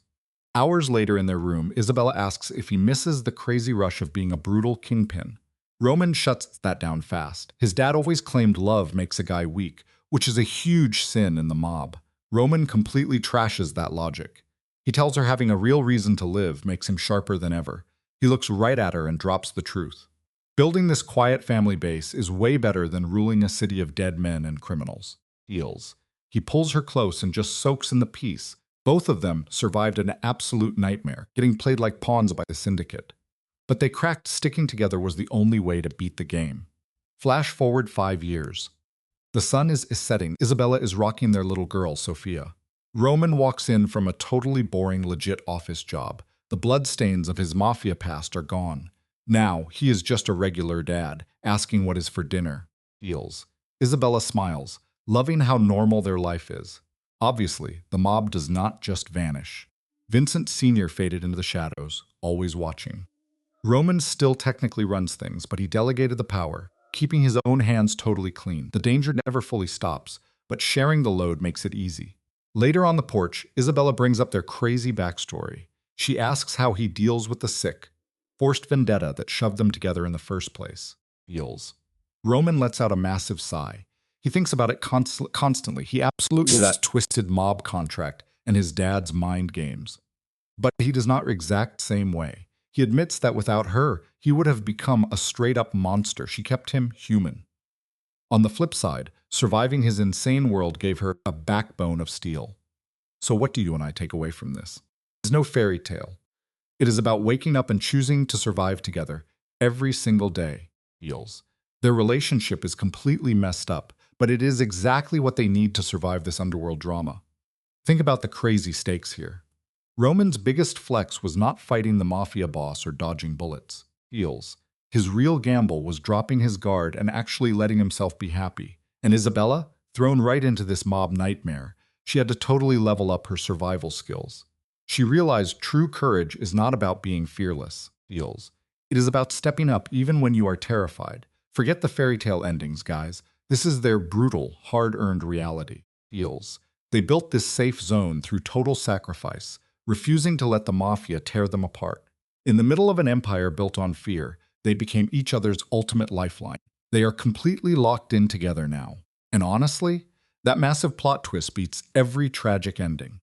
Hours later in their room, Isabella asks if he misses the crazy rush of being a brutal kingpin. Roman shuts that down fast. His dad always claimed love makes a guy weak, which is a huge sin in the mob. Roman completely trashes that logic. He tells her having a real reason to live makes him sharper than ever. He looks right at her and drops the truth. Building this quiet family base is way better than ruling a city of dead men and criminals. Heals. He pulls her close and just soaks in the peace. Both of them survived an absolute nightmare, getting played like pawns by the syndicate. But they cracked sticking together was the only way to beat the game. Flash forward 5 years. The sun is setting. Isabella is rocking their little girl, Sophia. Roman walks in from a totally boring, legit office job. The bloodstains of his Mafia past are gone. Now, he is just a regular dad, asking what is for dinner. Feels. Isabella smiles, loving how normal their life is. Obviously, the mob does not just vanish. Vincent Sr. faded into the shadows, always watching. Roman still technically runs things, but he delegated the power, keeping his own hands totally clean. The danger never fully stops, but sharing the load makes it easy. Later on the porch, Isabella brings up their crazy backstory. She asks how he deals with the sick, forced vendetta that shoved them together in the first place. Feels. Roman lets out a massive sigh. He thinks about it constantly. He absolutely that twisted mob contract and his dad's mind games. But he does not exact same way. He admits that without her, he would have become a straight-up monster. She kept him human. On the flip side, surviving his insane world gave her a backbone of steel. So what do you and I take away from this? It's no fairy tale. It is about waking up and choosing to survive together every single day. Feels. Their relationship is completely messed up, but it is exactly what they need to survive this underworld drama. Think about the crazy stakes here. Roman's biggest flex was not fighting the Mafia boss or dodging bullets. Feels. His real gamble was dropping his guard and actually letting himself be happy. And Isabella, thrown right into this mob nightmare, she had to totally level up her survival skills. She realized true courage is not about being fearless. Feels. It is about stepping up even when you are terrified. Forget the fairy tale endings, guys. This is their brutal, hard-earned reality. Feels. They built this safe zone through total sacrifice, refusing to let the Mafia tear them apart. In the middle of an empire built on fear, they became each other's ultimate lifeline. They are completely locked in together now. And honestly, that massive plot twist beats every tragic ending.